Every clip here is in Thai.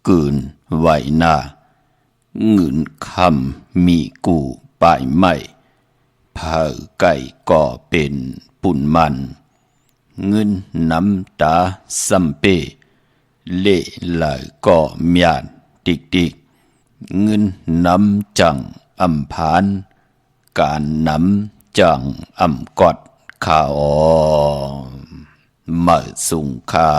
เกินไหวหน้าเงินคำมีกูปลายไม่เผาไก่ก่อเป็นปุ่นมันเงินน้ำตาซัมเปเล่ไหลก่อเมียนติกติกเงินน้ำจังอำพานการน้ำจังอำกอดข่าวมาสุงคา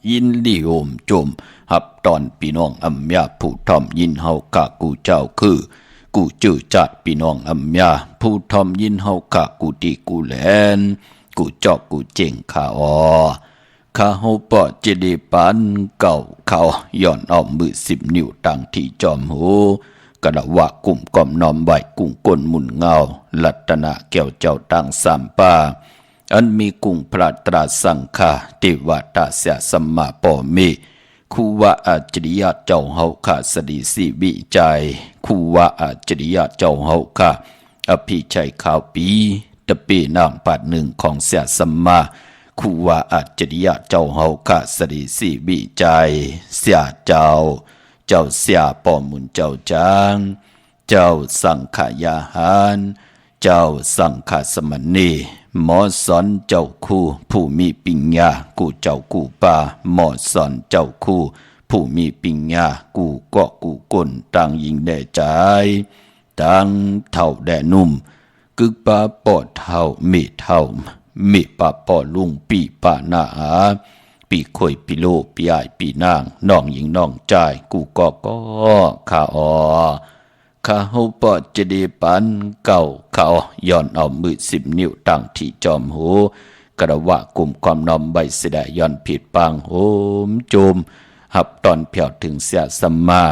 ยินดีโอมจมหับตอนพี่น้องอำยาผู้ทอมยินเฮากะกูเจ้าคือกูจื้อจัดพี่น้องอำยาผู้ทอมยินเฮากะกูดีกูแลนกูจอกกูเจ๋งข่าวข้าเฮาปอเจดีปันเก่าเขาย้อนเอามือ10 นิ้วตั้งที่จอมหูกระวะกุ่มก่อมน้อมไหวกุ้งก้นหมุนเงาลัตนะแก้วเจ้าตั้งสามป่าอันมีกุ้งพระตราสังฆาเทวตาเสียสัมมาปอเมคูวะอาจริยะเจ้าเฮาข้าสดีสีวิจัยคูวะอาจริยะเจ้าเฮาข้าอภิชัยข่าวปีตะเปนางปัดหนึ่งของเสียสัมมาคูวะอาจริยะเจ้าเฮาข้าสดีสีวิจัยเสียเจ้าเสียปอมุนเจ้าจางเจ้าสังขยาหารเจ้าสังฆสมณีหมอสอนเจ้าคู่ผู้มีปัญญากูเจ้ากูป่าหมอสอนเจ้าคู่ผู้มีปัญญากูก็กูก้นต่างยิงแด่ใจต่างเท่าแด่นุ่มกึกป่าปอดเท่ามีเท่ามีป่าปอลุงปีป่าหน้าปีข่อยปีโลปีอ้ายปีนางน้องหญิงน้องชายกูก็ข้าข้าเฮาปอดจะดีปันเก่าเขาย้อนเอามือ10 นิ้วตั้งที่จอมหูกระวะกลุ่มความน้อมใบเสดย้อนผิดปังโหมโจมหับตอนเพียวถึงเสียสัมมา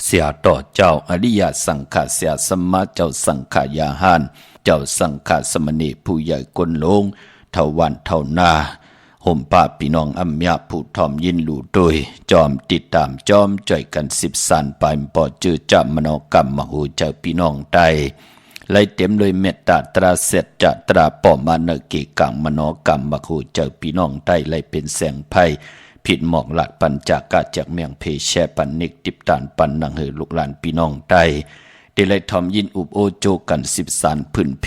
เสียต่อเจ้าอริยสังฆาเสียสัมมาเจ้าสังขายาหารเจ้าสังฆาสมณีผู้ใหญ่กลลงเท่าวันเท่านาห่มผ้าพี่น้องอำยาผู้ทอมยินหลู่โดยจอมติดตามจอมจ่อยกัน10 สันไปปอจื้อจำมโนกรรมมโหเจ้าพี่น้องใดไล่เต็มเลยเมตตาตราเสจจะตราปอมาเนกิกังมโนกรรมมโหเจ้าพี่น้องใดไล่เป็นแสงไพ่ผิดหมอกหลัดปัญจากาจากเมียงเพแช่ปันนิกติบตานปันนังเฮลูกหลานพี่น้องใดเดลัยทอมยินอุบโอโจกัน10 สันพื้นเพ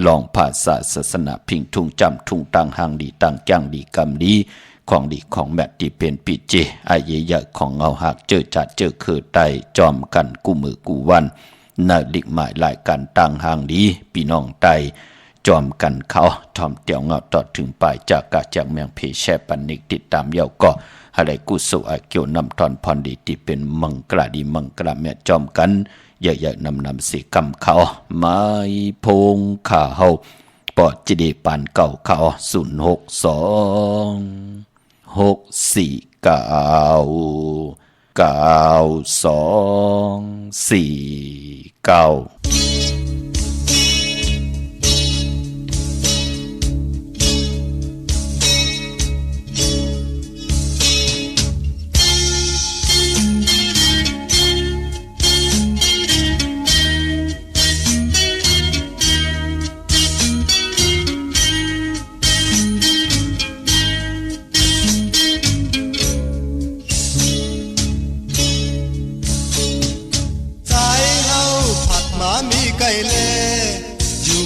ลองภาษาศาสนาพิงทุ่งจำทุ่งตังหางดีตังแก้งดีกำดีของดีของแมตที่เป็นปีเจอายเยอะของเงาหักเจอจัดเจอคือไตจอมกันกูมือกูวันนาลิกหมายหลายการตังหางดีพี่น้องไตจอมกันเขาทอมเตียวเงาต่อถึงปลายจากกาจากเมืองเพแช่ปันนิกติดตามเยาวก็อะไรกุศลเกี่ยวนำทอนพรดีที่เป็นมังกรดีมังกรแม่จอมกันเยอะๆนำสีกำเขาไม้พงข่าเฮาปอดจิเดปันเก่าเขา06496499249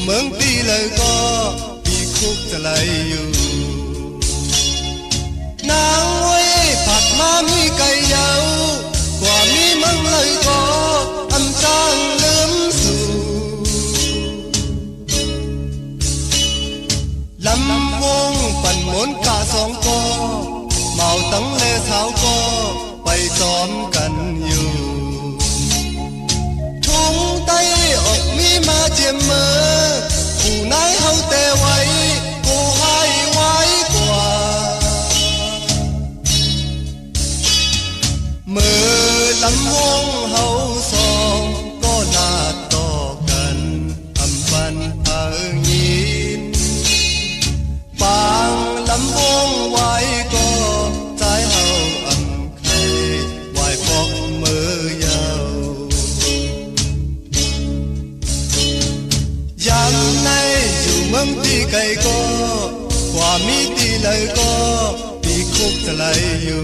เมืองปีเลยก็ปีคุกจะไหลอยู่นางไว้ผัดมามีไก่เยากว่ามีเมืองเลยก็อำจางลืมสู่ลำวงปั่นหมุนกา2 ก็เมาตั้งเลสาวก็ไปจอมกันอยู่ทุ่งไต้อกมีมาเจียมมือผู้นายเฮาแต่ไว้กูให้ไว้กว่าเมื่อลำวงเฮาสองก็นาต่อกันอำปันเอิงยินปางลำวงไว้ก็ใจเฮาอำใครไว้ปอกมือยาวยามในอยู่เมืองปีไก่ก็กว่ามีตีเลยก็ปีคุกจะไหลอยู่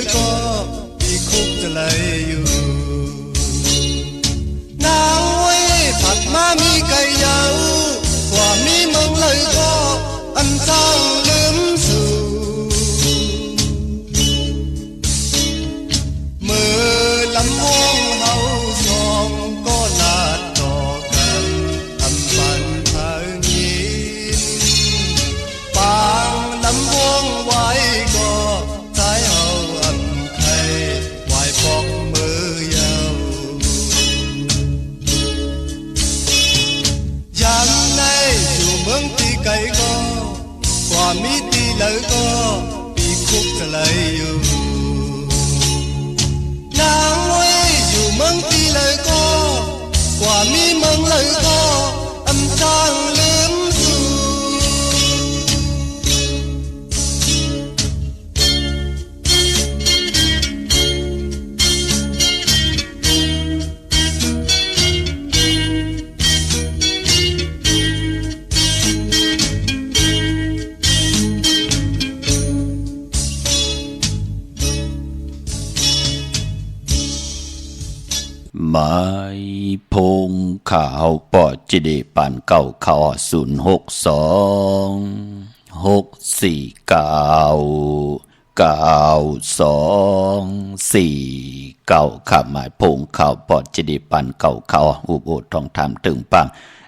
เลยก็ปีคุกจะเลยอยู่นางไว้ผัดมามีไก่ยาวกว่ามีเมืองเลยก็อันจ้างลืมสู่เมื่อลำวงเฮาสองก็นาดต่อกันทำปันทางยินปางลำวงไว้ก็ใจเฮาอำไข่ไหวปอกมือยาวยามในอยู่เมืองตีไก่ก็กว่ามีตีเลยก็ปีคุกจะเลยอยู่นางไว้อยู่เมืองตีเลยก็กว่ามีเมืองเลยก็อำจางลืมสู่ไม้พงข่าวปอจิเดปันเก่าข่าว062-649-9249ข้าหมายพงข่าวปอจิเดปันเก่าข่าวอุบโอทองทำถึงปัง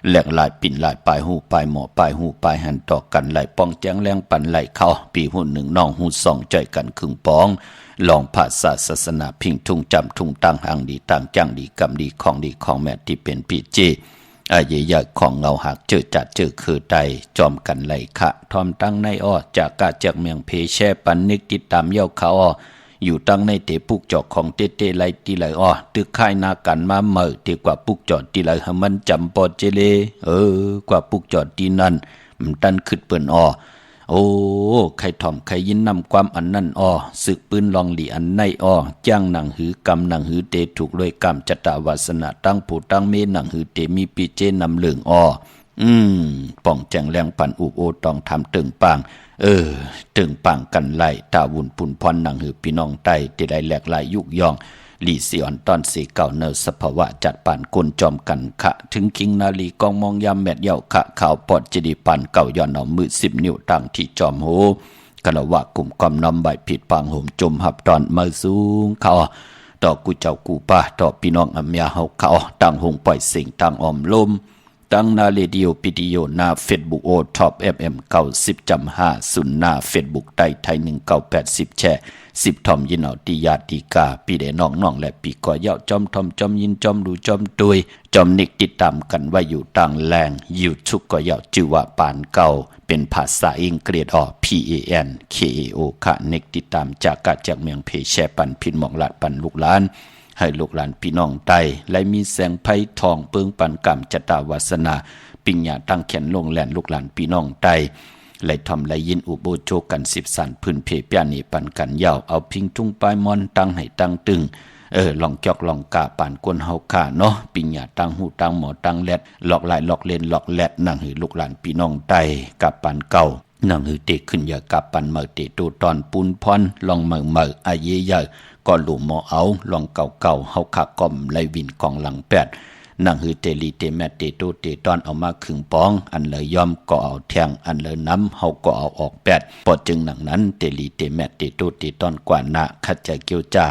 แหลกลายปิ่นลายปลายหูปลายหมอปลายหูปลายหันต่อกันไหลป้องแจ้งแรงปันไหลเข้าปีหุ่นหนึ่งน้องหูสองใจกันครึ่งป้องลองภาษาศาสนาพิงทุ่งจำทุ่งตั้งหางดีตั้งจังดีกำดีของแม่ที่เป็นปีเจอาเยยะของเงาหักเจอจัดเจอคือใดจอมกันไหลขะทอมตั้งในอ้อจากกาจากเมียงเพแช่ปันนิกติดตามเย้าเขาอ้ออยู่ตั้งในเตปุกจอกของเตไหลตีไหลอ้อตึกค่ายนากันมาเมื่อเตกว่าปุกจอดตีไหลหมันจำปอเจเลกว่าปุกจอดตีนั่นมันตันขึ้นเปิ้นอ้อโอ้ใครถ่อมใครยินนำความอันนั่นอ้อศึกปืนลองหลีอันในอ้อจ้างหนังหือกำหนังหือเตถูกด้วยกำจัตตาวาสนาตั้งผู้ตั้งเมหนังหือเตมีปีเจนำเหลืองอ้อป่องแจงแรงปันอุบโอต้องทำตึงปังตึงปังกันไล่ตาวุ่นปุ่นพรหนังหือพี่น้องไตที่ได้แหลกลายยุกย่องหลีเสียอนตอนสีเก่าเนอสภาวะจัดป่นกลจอมกันขะถึงคิงนาลีกองมองยามแมดเย่าขะข่าวปอดจดีปันเก่าย้อนเอามือ10 นิ้วตั้งที่จอมโหกะละวะกลุ่มกอมน้ำใบผิดปางโหมจมหับตอนมาสูงเขาต่อกูเจ้ากูป้าต่อพี่น้องอำยาเฮาเขาตั้งหงปล่อยสิ่งตั้งออมลมตั้งนาเรดิโอปิดิโอหน้าเฟซบุ๊กโอท็อปFM 90.50หน้าเฟซบุ๊กไทย1980แชร์10ทอมยินเอาตีญาติกาปีเดน้องและปีก่อเย้าจอมทอมจอมยินจอมดูจอมตุยจอมนิกติดตามกันไว้อยู่ต่างแรงYouTubeก่อเย้าชื่อว่าปานเก่าเป็นภาษาอังกฤษPANKAO ค่ะนิกติดตามจากกาจากเมืองเพแชปันพินหมองลาดปันลูกหลานให้ลูกหลานพี่น้องไตและมีแสงไพ่ทองเปิงปันกรรมจตาวาสนาปิญญาตั้งแขนลงแหลนลูกหลานพี่น้องไตไหลทำไหลยินอุโบโจกัน10 สันพื้นเพเปียนีปันกันยาวเอาพิงทุ่งปลายมอนตั้งให้ตั้งตึงลองจอกลองกาปานกวนเฮาขาเนาะปิญญาตั้งหูตั้งหมอตั้งแลดหลอกหลายหลอกเลนหลอกแลดนั่งหือลูกหลานพี่น้องไตกับปานเก่านั่งหือเตขึ้นอย่ากับปันเมื่อเตตูตอนปูนพรลองเมื่ออาเยยะก็หลุมหมอเอาลองเก่าเฮาขากอมไลวินกองหลัง8นั่งหือเตลีเตแมเตตูเตตอนเอามาครึ่งปองอันเลยยอมก็เอาแทงอันเลยน้ำเฮาก็เอาออก8พอจึงหนังนั้นเตลีเตแมเตตูเตตอนกว่านะขัดใจเกียวจ้า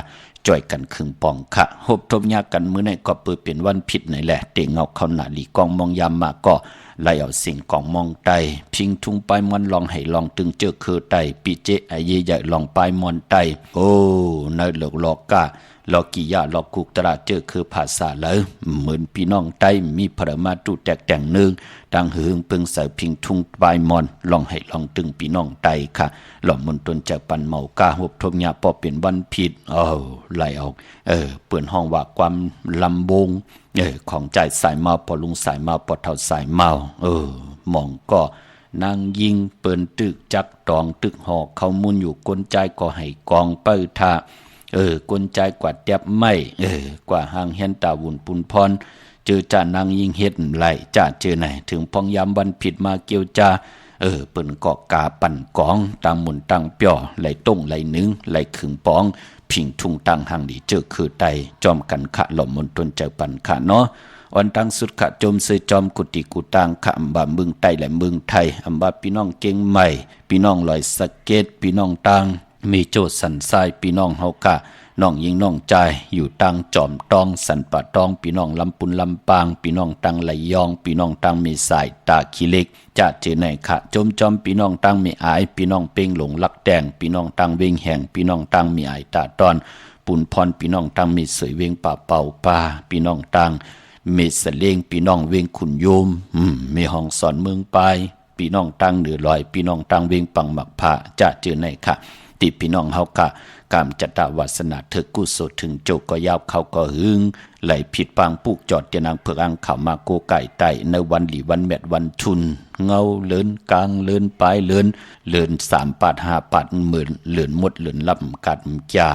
จ่อยกันครึ่งปองค่ะหบทบยากันมื้อไหนก็เปิดเป็นวันผิดไหนแหละเตงเอาเข้าหน้าหลีกองมองยามมาก็ไล่เอาสิ่งกองมองไตพิงทุ่งปลายมอนลองให้ลองตึงเจอคือไตปีเจไอเยใหญ่ลองปลายมอนไตโอ้ในเหลือกลอกกาลอกกิยาลอกกุกตระเจอคือภาษาเลยเหมือนพี่น้องไตมีพระมาตุแตกแต่งนึงดังหึงเปิงใส่พิงทุ่งปลายมอนลองให้ลองตึงพี่น้องไตค่ะหล่อมนตนจากปันเมากาหบทบยาพอเป็นวันผิดไล่ออกเปิ่นห้องว่าความลำบงของใจสายเมาพอลุงสายเมาพอเท่าสายเมามองก็นางยิงเปิ้นตึกจักตองตึกหอกเขามุนอยู่กลใจก็ให้กองเปิ้ท่ากลใจกว่าเตียบไม่กว่าหางเห็นตาวุ่นปุนพรเจอจ่านางยิงเฮ็ดไหลจ่าเจอไหนถึงพองยามวันผิดมาเกี่ยวจ่าเปิ้นเกาะกาปั่นกองตามหมุนตั้งเปียวไหลต้งไหลนึงไหลขึงปอง ผิงทุ่งตังหังดีเจอคือไตจอมกันขะหล่อมมนตนเจอปันขะเนาะวันตั้งสุดขะจมเสยจอมกุฏิกุตังขะอัมบาเมืองไตและเมืองไทยอัมบาพี่น้องเก่งใหม่พี่น้องลอยสะเก็ดพี่น้องตังมีโจสันทรายพี่น้องเฮากะน้องยิงน้องใจอยู่ตังจอมตองสันปะตองพี่น้องลำปุนลำปางพี่น้องตังไหลยองพี่น้องตังมีสายตาขี้เล็กจะเจอในขะจมจอมพี่น้องตังมีอายพี่น้องเป่งหลงลักแดงพี่น้องตังเวงแห่งพี่น้องตังมีอายตาตอนปุนพรพี่น้องตังมีสวยเวงป่าเป่าป่าพี่น้องตังเมสเลงพี่น้องเวงขุนโยมมีห้องสอนเมืองปลายพี่น้องตังเหนือลอยพี่น้องตังเวงปังหมักผ้าจะเจอในค่ะติพี่น้องเฮากะกามจัตตาวาสนาเถิดกุศลถึงโจก็ยาวเขาก็หึงไหลผิดปางปุกจอดเจนางเผือกอังเขามาโกไก่ไตในวันหลีวันแมดวันทุนเงาเลินกลางเลินปลายเลิน3 ปาด5 ปาดหมื่นเลินหมดเลินลำกัดจ่า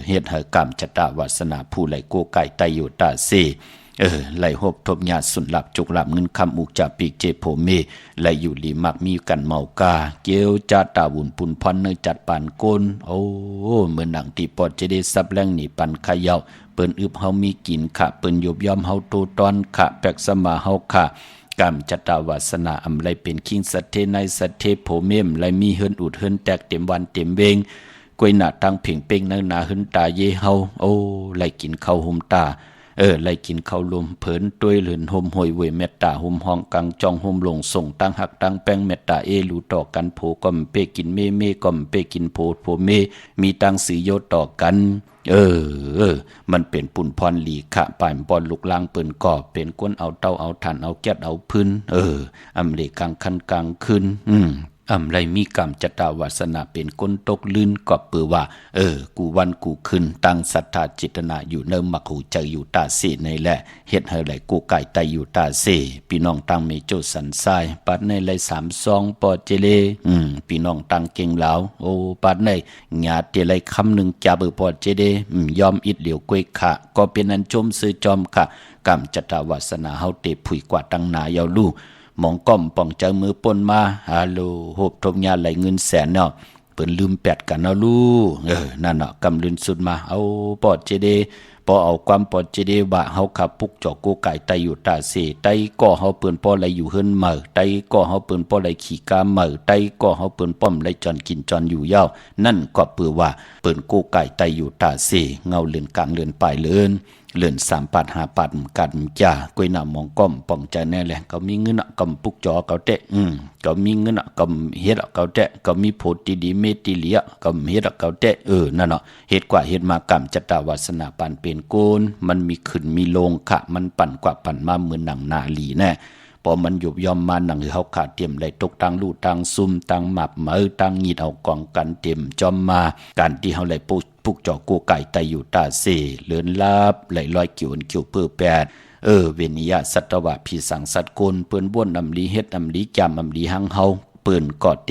เฮ็ดให้กามจัตตาวาสนาผู้ไหลโกไก่ไตอยู่ตาเซไหลหบทบญาสุนหลับจุกหลับเงินคำอุกจากปีกเจโพเมไหลอยู่ลีมักมีกันเมากาเกียวจัดตาวุ่นปุนพันเนจัดปานก้นโอ้เหมือนหนังตีปอดจะได้ซับแรงหนีปันขยาวเปิ้นอึบเฮามีกินขะเปิ้นยบยอมเฮาโตตอนขะแปกสมาเฮาขะกามจัตตาวาสนาอำไรเป็นคิงสัตเทในสัตเทโพเมมไหลมีเฮินอุดเฮินแตกเต็มวันเต็มเวงกวยหน้าตังเพ่งเป่งนาเฮินตาเยเฮาโอ้ไหลกินข้าวหุมตาไล่กินข้าวลมเผินต้วยเลือนห่มหอยเวเมตตาห่มห้องกังจองห่มลงส่งตั้งหักตั้งแป้งเมตตารู้ต่อกันโผก่อมเปกินเมก่อมเปกินโผเมมีตั้งสีโยต่อกันมันเป็นปุ่นพรหลีขะป่ายบอลลูกลางเปิ้นก่อเป็นก้นเอาเต้าเอาถ่านเอาแก๊สเอาพื้นอำเลกังคันกลางขึ้นอำไรมีกรรมจัตตาวาสนาเป็นก้นตกลื่นก็เปือว่ากูวันกูขึ้นตั้งศรัทธาจิตนาอยู่เนิ่มมักหูใจอยู่ตาเสในแหละเฮ็ดให้ไหลกูไก่ไตอยู่ตาเสพี่น้องตั้งเมโจสันทรายปัดในไหล3 ซองปอเจเลพี่น้องตั้งเก่งลาวโอ้ปัดในญาติไหลคำหนึ่งจาเบอปอเจเดยอมอิดเหลียวกวยขะก็เป็นอันจมซื้อจอมค่ะกรรมจัตตาวาสนาเฮาเตผุยกว่าตั้งหนายาวลู่มองก้อมป่องเจอมือปนมาฮัลโหลโหบทบญาไหลเงินแสนเนาะเปิ้นลืมแปดกันเนาะลูนั่นเนาะกำลืนสุดมาเอาปอดเจเดพอเอาความปอดเจเดว่าเฮาขับปุกจอกโกไก่ไตอยู่ตาเสไตก็เฮาเปิ้นปอไหลอยู่เฮิรนเหม่อไตก็เฮาเปิ้นปอไหลขี่กาเหม่อไตก็เฮาเปิ้นป้อมไหลจอนกินจอนอยู่ยาวนั่นก็เปือว่าเปิ้นโกไก่ไตอยู่ตาเสเงาเลือนกลางเลือนปลายเลือน3 ปาด5 ปาดกันจ่ากวยหน้ามองก้อมป่องใจแน่แหละก็มีเงินกำปุกจอเขาเตะก็มีเงินกำเฮ็ดเขาเตะก็มีโพธิดีเมติเลียกำเฮ็ดเขาเตะนั่นเนาะเฮ็ดกว่าเฮ็ดมากรรมจัตตาวาสนาปันเป็นโกนมันมีขึ้นมีลงค่ะมันปั่นกว่าปั่นมาเหมือนหนังนาลีแน่พอมันยุบยอมมาหนังเฮาขาดเตรียมไหลตกตังลู่ตังซุ่มตังหมับมือตังหยิดเอากองกันเตรียมจอมมาการที่เฮาไหลปุกจอโกไก่ไตอยู่ตาเสเลือนลาบไหลลอยเกี่ยวเปื้อแปดเวนิยะสัตวะผีสังสัตโกนเปิ้นบ้วนอำลีเฮ็ดอำลีจำอำลีหังเฮาเปิ้นกอดเต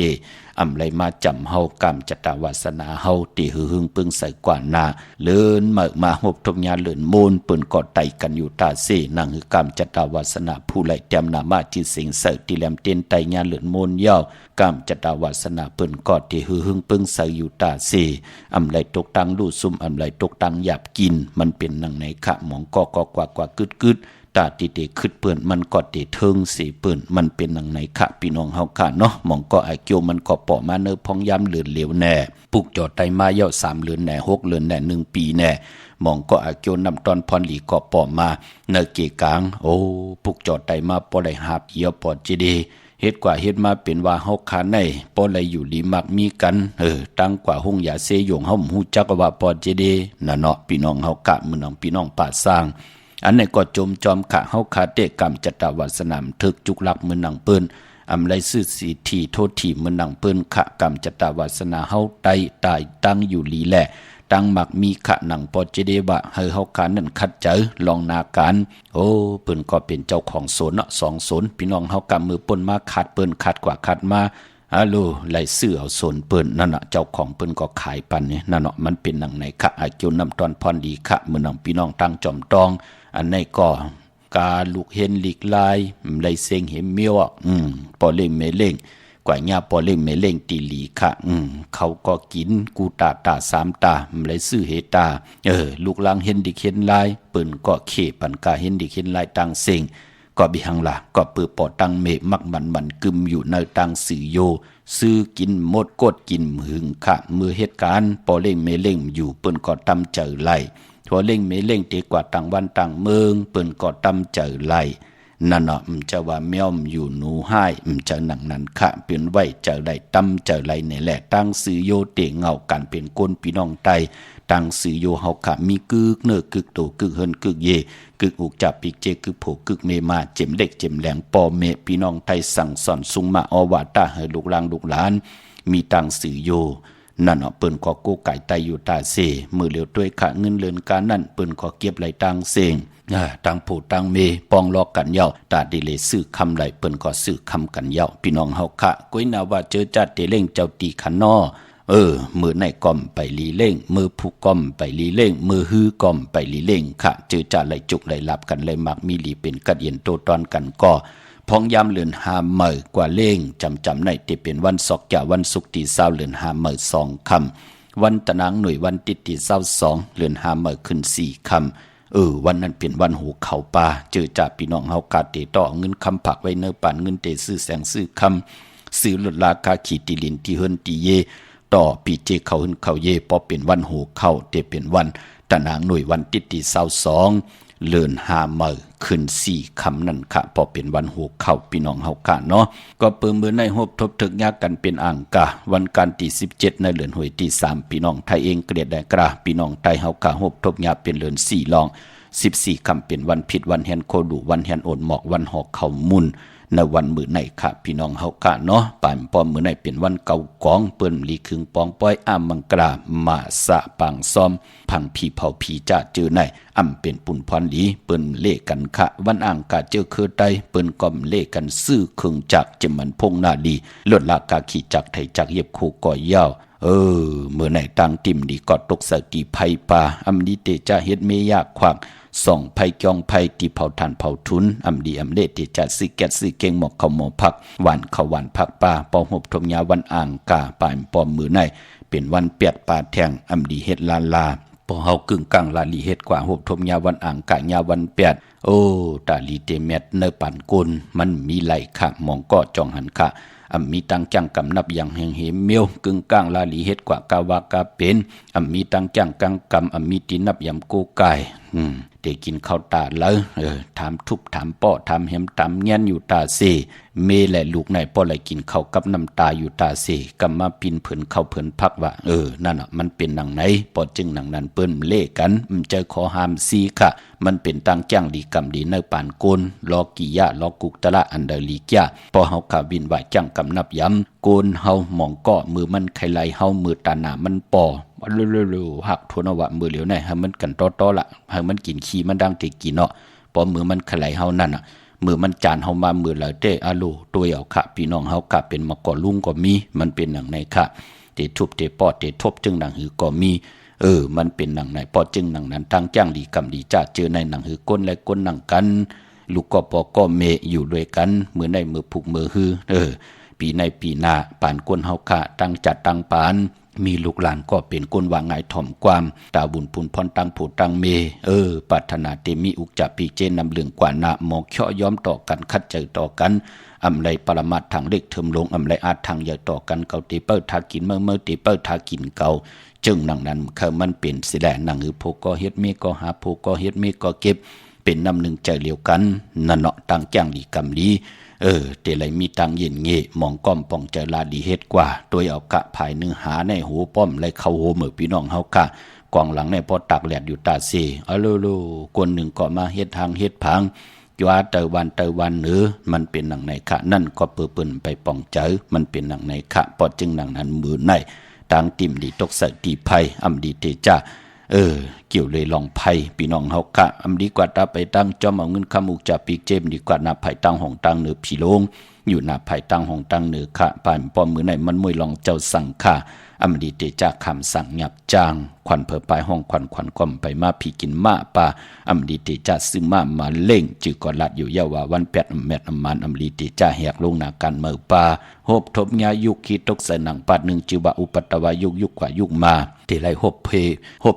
อำไรมาจำเฮากรรมจัตตาวาสนาเฮาติหึงปึงใส่กว่านาเลินมาหบทบญาเลินโมนเปิ้นกอดไตกันอยู่ตาเสนั่งคือกรรมจัตตาวาสนาผู้ไหลแต้มนามาที่สิงเสติแลมเต้นไตญาเลินโมนยาวกรรมจัตตาวาสนาเปิ้นกอดติหึงปึงใส่อยู่ตาเสอำไรตกตังลู่ซุ่มอำไรตกตังหยาบกินมันเป็นนังในขะหมองกอกว่ากึดตาติเตขึ้นเปื่นมันก็เตเทิงสีเปื่นมันเป็นหนังไหนคะพี่น้องเฮาค่ะเนาะมองก็ไอเกียวมันก็ปอมาเนอพองย้ำเหลือนเหลวแน่ปุกจอดไตมาเย่า3 เดือนแน่6 เดือนแน่1 ปีแน่มองก็ไอเกียวนำตอนพรหลีก็ปอมาเนอเกกางโอ้ปุกจอดไตมาปอได้หาบเหี่ยวปอจีดีเฮ็ดกว่าเฮ็ดมาเป็นว่าเฮาคาในปอไหลอยู่ลีมักมีกันตั้งกว่าหงยาเซยงเฮาฮู้จักว่าปอจีดีน่ะเนาะพี่น้องเฮากะมื้อน้องพี่น้องป่าสร้างอันนี้ก็จมจอมขะเฮาคาเตกรรมจัตตาวาสนามทึกจุกลักมือหนังเปิ้นอำไรซื่อสีทีโทษทีมือหนังเปิ้นขะกรรมจัตตาวาสนาเฮาไตตายตั้งอยู่ลีแลตั้งมักมีขะหนังปอเจเดบะเฮาคานั่นคัดเจอลองนาการโอ้เปิ้นก็เป็นเจ้าของสวนเนาะ2 สวนพี่น้องเฮากำมือป่นมาขาดเปิ้นขาดกว่าขาดมาฮัลโหลไหลซื้อเอาสวนเปิ้นนั่นน่ะเจ้าของเปิ้นก็ขายปันนี่นั่นเนาะมันเป็นหนังไหนขะอาเกียวนำตอนพรดีขะมือหนังพี่น้องตั้งจอมตองอันในก็กาลูกเห็นหลีกลายไหลเสียงเห็นเมียวปอเล่งเมเล่ง กว่าญาปอเล่งไม่เล่งตีหลีค่ะเขาก็กินกูตาสามตามันเลยซื้อเฮตาลูกหลางเห็นดิเห็นลายเปิ้นก็เขปันกาเห็นดิเห็นลายตังเซ็งก็บิหังล่ะก็เปื้อปอตังเมมักมันกึมอยู่ในตังสื่อโยซื้อกินหมดกดกินหึงค่ะมือเหตุการณ์ปอเล่งไม่เล่งอยู่เปิ้นก็ตำเจอไหลทัวเล่งไม่เล่งตีกว่าต่างวันต่างเมืองเปิ้นก็ตำเจอไหลนั่นเนาะจะว่าแมวอยู่หนูให้จะหนังนั้นค่ะเปลี่ยนไว้เจอไหลตำเจอไหลนี่แหละตั้งสื่อโยเตะเงากันเป็นก้นพี่น้องไตตั้งสื่อโยเฮาค่ะมีกึกเนอกึกโตกึกเฮินกึกเยกึกอุกจับปีกเจกึกโผกึกเมมาเจ็มเล็กเจ็มแหลงปอเมพี่น้องไทยสั่งสอนสุงมาอวาตาให้ลูกหลานมีตั้งสื่อโยนั่นเนาะเปิ้นก็กู้ไก่ไตอยู่ตาเสมือเหลียวด้วยขะเงินเลือนการนั่นเปิ้นก็เก็บไหลตังเสงตังผู้ตังเมปองลอกกันเย้าตาดิเลซื้อคำไหลเปิ้นก็ซื้อคำกันเย้าพี่น้องเฮาค่ะก้อยนาว่าเจอจัดเตเล่งเจ้าตีขันนอมือในก้อมไปลีเล่งมือผู้ก้อมไปลีเล่งมือฮื้อก้อมไปลีเล่งค่ะเจอจัดไหลจุกไหลหลับกันเลยมักมีลีเป็นกัดเย็นโตตอนกันก็พองยามเลือนหาเมอกว่าเล่งจำในที่เป็นวันศอกแก่วันศุกร์ที่20เลือนหาเมอ2คำวันตะนางหน่วยวันติดที่22เลือนหาเมอขึ้น4คำวันนั้นเป็นวันหูเขาป่าเจอจากพี่น้องเฮากาเตต่อเงินคำผักไว้เนื้อปานเงินเตซื้อแสงซื้อคำซื้อลดราคาขีติลินที่เฮิรนตีเยต่อปีเจเขาหึนเขาเยพอเป็นวันหูเข้าเตเป็นวันตะนางหน่วยวันติดที่22เลือนหาเมอขึ้น4คำนั่นค่ะพอเป็นวันหูเข้าพี่น้องเฮากะเนาะก็เปิ่มมือในหบทบถึกยากกันเป็นอ่างกะวันการที่17ในเดือนหวยที่3พี่น้องไทยเองเกลียดได้กระพี่น้องไทยเฮากะหบทบยาเป็นเดือน4ลอง14คำเป็นวันผิดวันแฮนโคดูวันแฮนโอนหมอกวันหอกเขามุนในวันมื้อในค่ะพี่น้องเฮากะเนาะปานป้อมมื้อในเป็นวันเก่ากองเปิ้นลีคึงปองป้อยอ้ามังกรามาสะปังซ้อมพังผีเผาผีจะเจอในเป็นปุ่นพรลีเปิ้นเลกันค่ะวันอ่างกะเจอคือใดเปิ้นก่อมเลกันซื้อครึ่งจักจมันพงนาดีลดลากาขี่จักไทยจักเย็บคู่ก่อยาวเมื่อไหนตังติ่มดีก็ตกสติภัยป่าดีเตจะเฮ็ดเมยากขวางส่องภัยจองภัยที่เผาทานเผาทุนดีเลเตจะซื้อแก๊สซื้อเก่งหมอกเขาหมอพักหวานเขาหวานพักป่าปอหบทมยาวันอ่างกาป่านปอมมือในเป็นวันเปียดป่าแทงดีเฮ็ดลาพอเฮากึ่งกลางลาลีเฮ็ดกว่าหบทมยาวันอ่างกะยาวันเปียดตาลีเตเม็ดเนปันกุลมันมีไหลค่ะมองก็จองหันค่ะมีตังจังกำนับอย่างแห่งเหมเมียวกึ่งกลางลาลีเฮ็ดกว่ากาวากาเป็นมีตังจังกังกำมีตีนับยำกูไก่เด็กกินข้าวตาแล้วถามทุบถามป้อถามเห็มถามเงี้ยนอยู่ตาเซเมและลูกในป้อเลยกินข้าวกับน้ำตาอยู่ตาเซกำมาปินเผินเข้าเผินพักว่านั่นอ่ะมันเป็นหนังไหนป้อจึงหนังนั้นเปิ้นเล่กันเจอขอหามซีค่ะมันเป็นตังจ้างดีกำดีเนปานโกนลอกิยะลอกุกตะละอันเดลีกยะป้อเฮาขาบินไหวจ้างกำนับย้ำโกนเฮาหมองก็มือมันไขไหลเฮามือตาหนามันป่อเร็วๆหักทวนวะมือเหลียวในให้มันกันต้อๆละให้มันกินขี้มันดังติกินเนาะพอมือมันไขไหลเฮานั่นน่ะมือมันจานเฮามามือละเตอะโลตัวเอาค่ะพี่น้องเฮากะเป็นมะกอลุงก็มีมันเป็นหนังในค่ะเตทุบเตปอดเตทบจึงหนังหือก็มีมันเป็นหนังในปอดจึงหนังนั้นตั้งจ้างดีกำดีจ้าเจอในหนังหือก้นและก้นหนังกันลูกก็ปอก็เมอยู่ด้วยกันมือในมือผูกมือหือปีในปีหน้าปานก้นเฮาค่ะตั้งจัดตั้งปานมีลูกหลานก็เป็นก้นวางไงถ่อมความตาบุญพุนพรตั้งผู้ตั้งเมปรารถนาเตมีอุกจะปีเจนนำเรื่องกว่านาหมอกเชาะย้อมต่อกันคัดเจอต่อกันไรปรมัตทางเล็กเทิมลงไรอาจทางใหญ่ต่อกันเกาเตเปิลทากินเมื่อเตเปิลทากินเกาจึงหนังนั้นคือมันเป็นสิแลหนังอือโพก็เฮ็ดเมก็หาโพก็เฮ็ดเมก็เก็บเป็นนำหนึ่งใจเลียวกันนั่นเนาะตั้งแจ้งดีกำดีเตไหลมีตังเย็นเงะมองก้อมป่องใจลาดีเฮ็ดกว่าโดยเอากะภายนึงหาในหูป้อมไหลเข้าโหมือพี่น้องเฮากะกองหลังในพอตักแหลดอยู่ตาเซโลคนหนึ่งก็มาเฮ็ดทางเฮ็ดพังว่าเตวันมันเป็นหนังในค่ะนั่นก็เปิ้นไปป่องใจมันเป็นหนังในค่ะปอจึงหนังนั้นมือในทางติ่มดีตกใส่ตีไผดีเตจ้าเกี่ยวเลยลองไผ่พี่น้องเฮากะดีกว่าตาไปตั้งจอมเอาเงินคำอุกจากปีกเจมดีกว่านับไผ่ตั้งห้องตั้งเนื้อผีโลง อยู่หน้าภายตั้งห้องตั้งเหนือค่ะป่านป้อมมือไหนมันมวยลองเจ้าสั่งค่ะอมดีเตจ่าคำสั่งหยับจางควันเผอปลายห้องควันก่อมไปมาผีกินมาป่าอมดีเตจ่าซื้อมาเล่งจือกอลัดอยู่ยาวาวันแปดแมดมันอมดีเตจ่าแหกลงหน้ากันเมือป่าโฮบทบยายุกขีตกใส่หนังปาดหนึ่งจือบาอุปัตตวายุกกว่ายุกมาเตไลโฮบ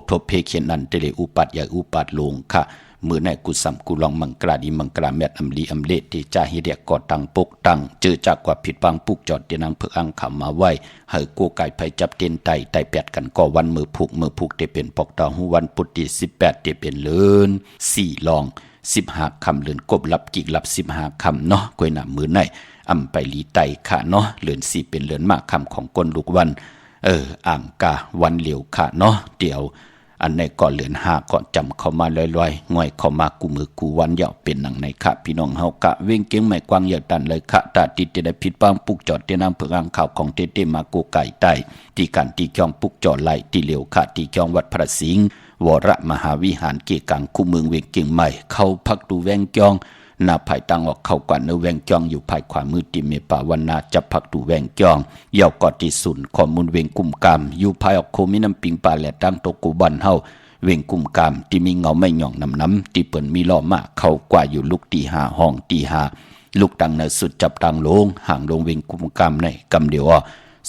ทบเพเขียนนันเตเลอุปัตยาอุปัตลงค่ะมือในกุสัมกุลองมังกราดีมังกราแมดอำลีอำเลติจ่าฮิเดียกอตังปกตังเจอจากกว่าผิดบางปุกจอดเตียนังเพื่ออังขำมาไว้เฮอกูไก่ไผจับเตียนไตแปดกันก็วันมือผูกเตเป็นปอกตาหูวันปุติ18เตเป็นเลิน4ลอง15คำเลินกบลับกิกลับ15คำเนาะกวยหน้ามือในอำไปลีไตค่ะเนาะเลิน4เป็นเลินมากคำของกลลูกวันอ่างกาวันเหลียวค่ะเนาะเดี๋ยวอันในก่อนเหลือน5ก่อนจำเข้ามาลอยๆง่อยเข้ามากูมือกูวันเหยาเป็นหนังในค่ะพี่น้องเฮากะเว้งเก่งไม่กว้างอย่าตันเลยค่ะตาติดจะได้ผิดบางปุกจอดเตนำเพื่ออ่างข่าวของเตมากูไก่ใต้ที่การตีจองปุกจอดไหลที่เหลียวค่ะที่จองวัดพระสิงห์วรมหาวิหารเกกังคู่เมืองเวงเก่งใหม่เข้าพักดูแวงจองหน้าภายตั้งออกเข้ากว่าเนื้อแวงจองอยู่ภายขวามือติเมปาวันนาจับพักดูแวงจองเย่ากอดที่สุนข้อมูลเวงกุมกามอยู่ภายออกโคมิน้ำปิงปลาและตั้งโตกูบันเฮาเวงกุมกามที่มีเงาไม่หย่องน้ำที่เปิ่นมีล้อมาเข้ากว่าอยู่ลูกตีหาห้องตีหาลูกดังในสุดจับดังลงห่างลงเวงกุมกามในกำเดียว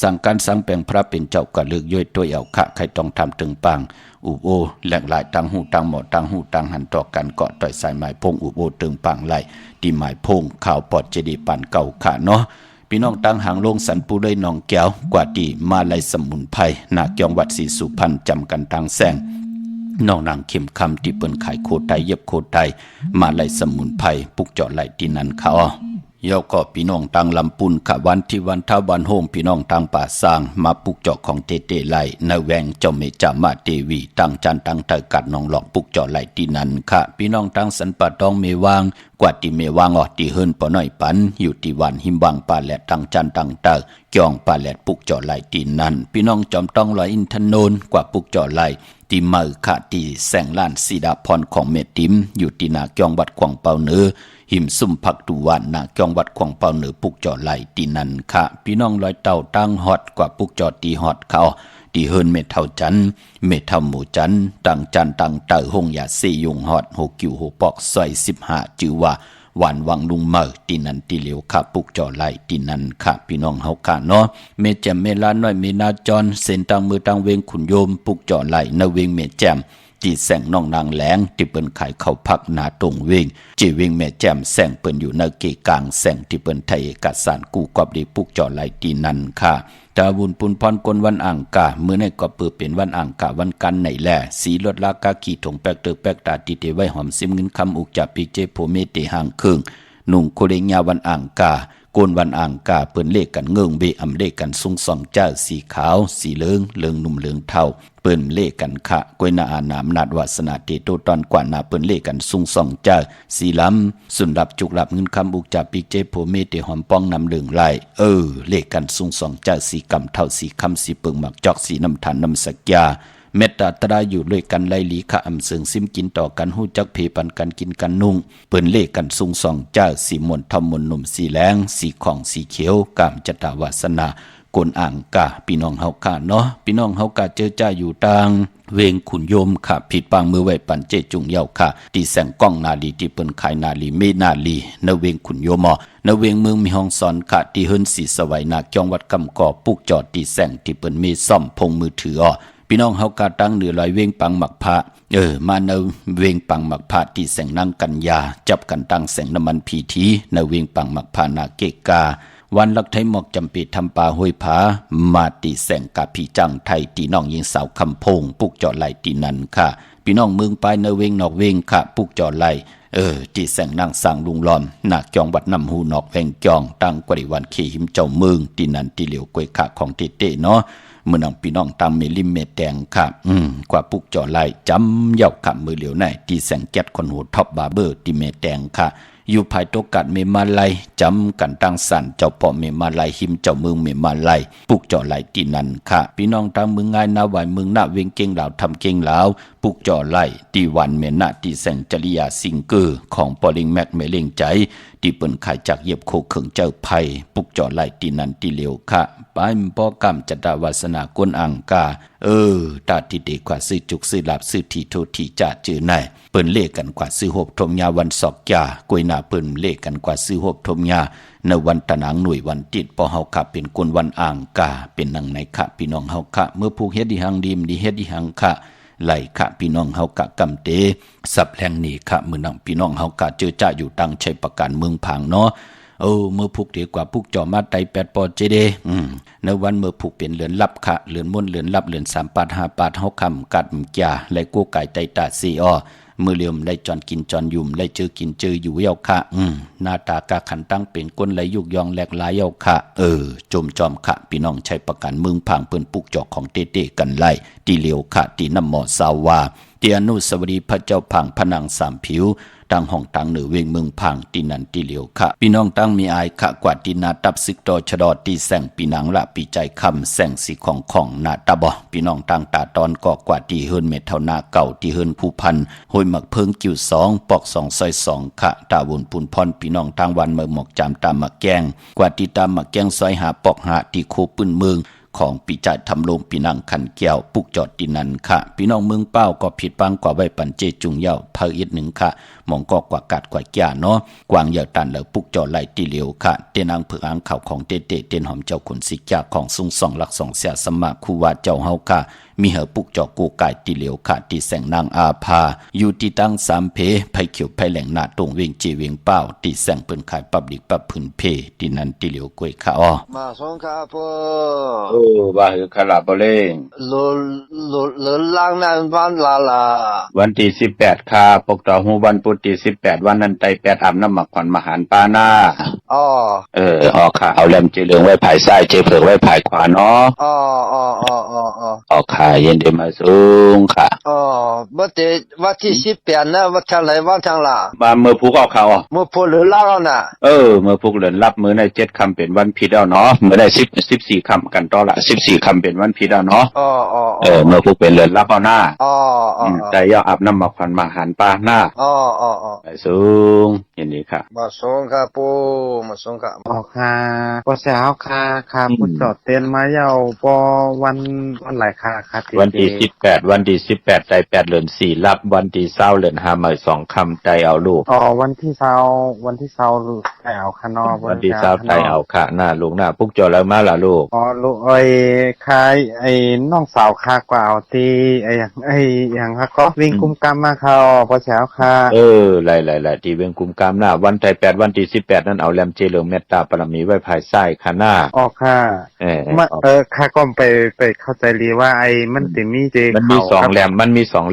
สั่งการสั่งแปลงพระเป็นเจ้ากะเลือกย่อยตัวเอาขะใครต้องทำตึงปังอุโบแหลกหลายตั้งหูตั้งหมอตั้งหูตั้งหันต่อกันเกาะต่อยสายไม้พงอุโบตึงปังไหลที่ไม้พงข่าวปอดเจดีปันเก่าขะเนาะพี่น้องตั้งหางลงสันปูเลยน้องแก้วกว่าดีมาลายสมุนไพรนาเกียงวัดศรีสุพรรณจำกันตั้งแสงน้องนางเข้มคำที่เปิ้นขายโคไตเย็บโคไตมาลายสมุนไพรปุกเจาะไหลที่นั่นเขาเย่าก็พี่น้องตังลำปุนขะวันที่วันท่าวันโฮมพี่น้องตังป่าสร้างมาปุกเจาะของเตไหลในแวงเจ้าเมจามาเทวีตังจันตังเตกัดน้องหลอกปุกเจาะไหลที่นั่นค่ะพี่น้องตังสันป่าตองเมวางกว่าที่เมวางที่เฮิรนปอน้อยปันอยู่ที่วันหิมวังป่าแหลดตังจันตังเตเกี่ยงป่าแหลดปุกเจาะไหลที่นั่นพี่น้องจอมต้องลอยอินทนนกว่าปุกเจาะไหลที่มือขาที่แสงล้านสีดาพรของเมติมอยู่ที่นาเกียงวัดขวางเปาเนือหิมซุ่มผักตุวันนาเกียงวัดขวางเปาเนือปุกจอไหลที่นั่นค่ะพี่น้องลอยเต่าตั้งฮอดกว่าปุกจอตีฮอดเขาที่เฮินเมเท่าจันเมเท่าหมูจันตังจันตังเต่าหงยาเซยุงฮอดหกกิวหกปอกซอย15จือว่าหวานวังลุงเมอที่นั่นที่เหลียวค่ะปุกจอไหลที่นั่นค่ะพี่น้องเฮาค่ะเนาะเมแจมเมลาน้อยเมนาจอนเส้นตังมือตังเวงขุนโยมปุกจอไหลนเวงเมแจมที่แสงน้องนางแหลงที่เปิ้นขายเข้าพักนาตรงเวงจีเวงแม่แจ่มแสงเปิ้นอยู่ในเกกลางแสงที่เปิ้นไทยเอกสารกู้กอบได้ปุกจอไหลที่นั่นค่ะตาบุญปุนพรกนวันอ่างกามื้อในก็เปิดเป็นวันอ่างกาวันกันไหนแลสีลดลากาขี่ถงแปกเตอแปกตาติเตไว้หอมซิมเงินคำอุกจับปีเจโพเมเตห่างครึ่งนุ่งโคเรญาวันอ่างกาโกนวันอ่างกาเปิ้นเลขกันเงื่งเบอำเลขกันซุงสองเจ้าสีขาวสีเหลืองเหลืองนุ่มเหลืองเทาเปิ้นเลขกันขะกวยนาอานามนาดวาสนาเตโตตอนกว่านาเปิ้นเลขกันซุงสองเจ้าสีล้ำสุนรับจุกรับเงินคำอุกจับปีเจโพเมเตหอมป้องนำเหลืองไหลเลขกันซุงสองเจ้าสีกำเท่าสีคำสีเปิงหมักจอกสีน้ำทานน้ำสักยาเมตตาตราอยู่ด้วยกันไลลีขะอำเสืองซิมกินต่อกันหู้จักเพปันกันกินกันนุ่งเปิ้นเลขกันซุงสองเจ้าสีมนทอมมนหนุ่มสีแรงสีของสีเขียวกามจตาวาสนากนอ่างกาพี่น้องเฮากะเนาะพี่น้องเฮากะเจอจ้าอยู่ต่างเวงขุนโยมค่ะผิดปางมือไว้ปันเจจุงเยาค่ะที่แสงก้องนาลีที่เปิ้นขายนาลีเมนาลีนเวงขุนโยมนเวงเมืองมีห้องสอนค่ะที่เฮิรนสีสวัยนาจองวัดกำก่อปุกจอดที่แสงที่เปิ้นมีซ่อมพงมือถือพี่น้องเฮากะตั้งเหนือลอยเวงปังหมักพระมาเนเวงปังหมักพระที่แสงนั่งกันยาจับกันตั้งแสงน้ำมันพีทีนเวงปังหมักพระนาเกกาวันลักไทยหมอกจำปีทำป่าห้วยผามาตีแสงกะพี่จังไทยตีน้องยิงสาวคำพงปุกจอไหลตีนันค่ะพี่น้องเมืองไปเนเวงนอกเวงค่ะปุกจอไหลที่แสงนั่งสร้างลุงล้อมนาจองวัดน้ำหูนอกแวงจองตั้งกว่าวันขี่หิมเจ้าเมืองตีนันตีเหลียวกวยขาของเตเนาะเมื่อน้องพี่น้องตามเมลิมเมแดงค่ะกว่าปุกจอไหลจำเย่าขับมือเหลียวในที่แสงแก๊สคนหูท็อปบาร์เบอร์ที่เมแดงค่ะ อยู่ภายตกัดเมมาไลจำกันตั้งสันเจ้าพ่อเมมาไลหิมเจ้าเมืองเมมาไลปุกจ่อไหลตีนันค่ะพี่น้องทางเมืองง่ายนาไหวเมืองหน้าเวียงเก่งลาวทำเก่งลาวปุกจ่อไหลตีวันเมนะตีแสงจริยาสิงเกอร์ของปอลิงแม็กเมเลงใจที่เปิ้นขายจากเย็บโคเขิงเจ้าไผ่ปุกจ่อไหลตีนันตีเหลียวค่ะปายมปอกรรมจัตตาวาสนากวนอังกาตาที่เด็กกว่าซื้อจุกซื้อหลับซื้อทีโททีจ่าจื้อไหนเปิ้นเลขกันกว่าซื้อหบทมยาวันศอกยากวยหน้าเปิ้นเลขกันกว่าซื้อหบทมยาในวันตะนางหน่วยวันติดปอเฮาค่ะเป็นกวนวันอ่างกาเป็นนังในค่ะพี่น้องเฮาค่ะเมื่อผูกเฮ็ดดิหังดีมดีเฮ็ดดิหังค่ะไหลค่ะพี่น้องเฮากะกำเตสับแหงนี่ค่ะมื้อนังพี่น้องเฮากะเจอจ้าอยู่ตังชัยประการเมืองผางเนาะเมื่อผูกดีกว่าผูกจ่อมาไต8ปอเจเดในวันเมื่อผูกเป็นเหลือนลับค่ะเหลือนม่วนเหลือนลับเหลือน3ปาด5ปาดเฮาคำกัดกะไหลกูไก่ไตตาซีอ้อมือเหลี่ยมไล่จอนกินจอนยุ่มไล่เจอกินเจออยู่เยาค่ะหน้าตากะขันตั้งเป็นก้นไหลยุกยองแหลกหลายเยาค่ะจมจอมค่ะพี่น้องใช้ประกันมึงผางเปิ้นปุกจอกของเต้ๆกันไล่ตีเหลียวค่ะตีน้ำหมอสาวาตีอนุสวรีพระเจ้าผังผนังสามผิวตั้งห้องตั้งเหนือเวงเมืองพังตีนันตีเหลียวค่ะพี่น้องตั้งมีอายค่ะกว่าตีนาตับซึกตอชดอตีแสงปีนังละปีใจคำแสงสีของนาตาบอพี่น้องตั้งตาตอนก่อกว่าตีเฮินเมทานาเก่าตีเฮินผู้พันห้อยหมักเพิงกิ้ว2ปอก2ซอย2ค่ะตาวนปุนพรพี่น้องทางวันเมื่อหมอกจามตามมาแกงกว่าตีตามมาแกงซอยหาปอกหาตีโคปืนเมืองของปีจ่ายทำลงปีนังขันแก้วปุกจอดดินนันค่ะพี่น้องเมืองเป้าก็ผิดปังกว่าไว้ปันเจจุงเย้าเผอีกหนึ่งค่ะมองก็กว่ากัดกว่าแก่เนาะกวางเหยาตันแล้วปุกจอดไหลตีเหลียวค่ะเตนังเผือกอ่างข่าวของเตเตนหอมเจ้าขุนสิกาของซุงสองหลักสองเสียสมะคูวาเจ้าเฮาค่ะมีเหอปุกจอกูไก่ตีเหลียวค่ะตีแสงนางอาภาอยู่ที่ตั้งสามเพไผเขียวไผแหลงหน้าตรงเวียงจีเวียงเป้าตีแสงเปิ้นขายปับลิกปับพื้นเพตีนันตีเหลียวกวยค่ะอ้อมาสงคาพ่อว่าหือคาราบเล่งหลล่างนั้นวันลาวันที่18ค่ะปกต่อหูวันพุธที่18วันนั้นไต8อาบน้ำหมักขวัญมหารปานาอ๋อค่ะเอาแลมเจเหลืองไว้ภายซ้ายเจเผือกไว้ภายขวาเนาะค่ะเย็นเดมาสูงค่ะวันที่18นะวันทางไหนวันทางล่ะมาเมื่อพุกเอาเขาเมื่อพุกหรือล่างน่ะเมื่อพุกเหลือนรับมื้อใน7ค่ำเป็นวันผิดเอาเนาะมื้อได้14ค่ำกันต่อละ14ค่ำเป็นวันผิดเอาเนาะเมื่อพุกเป็นเหลือนรับเอาหน้าใจย่ออาบน้ำหมักขวัญมหารปานาไปสูงเย็นดีค่ะมาสูงค่ะปูมาสูงค่ะค่ะปอเสียวค่ะพุทธจอดเต้นมาเยาปอวันไหลค่ะวันที่18ใจ8เดือน4รับวันที่20เดือน5มื้อ2ค่ำใจเอาลูกวันที่20ลูกใจเอาค่ะนอวันที่20ใจเอาค่ะหน้าลูกหน้าปุกจอแล้วมาล่ะลูกลูกค่ะน้องสาวค่ะกว่าเอาตีอย่างค่ะก็วิ่งกุมกรรมมาค่ะปอเสียวค่ะหลายๆที่วิ่งกุมกรรมหน้าวันที่8วันที่18นั้นเอาแลมเจเหลืองเมตตาปรมีไว้ภายซ้ายค่ะหน้าค่ะค่ะก็ไปเข้าใจรีว่ามันสิมีเจมันมี2แ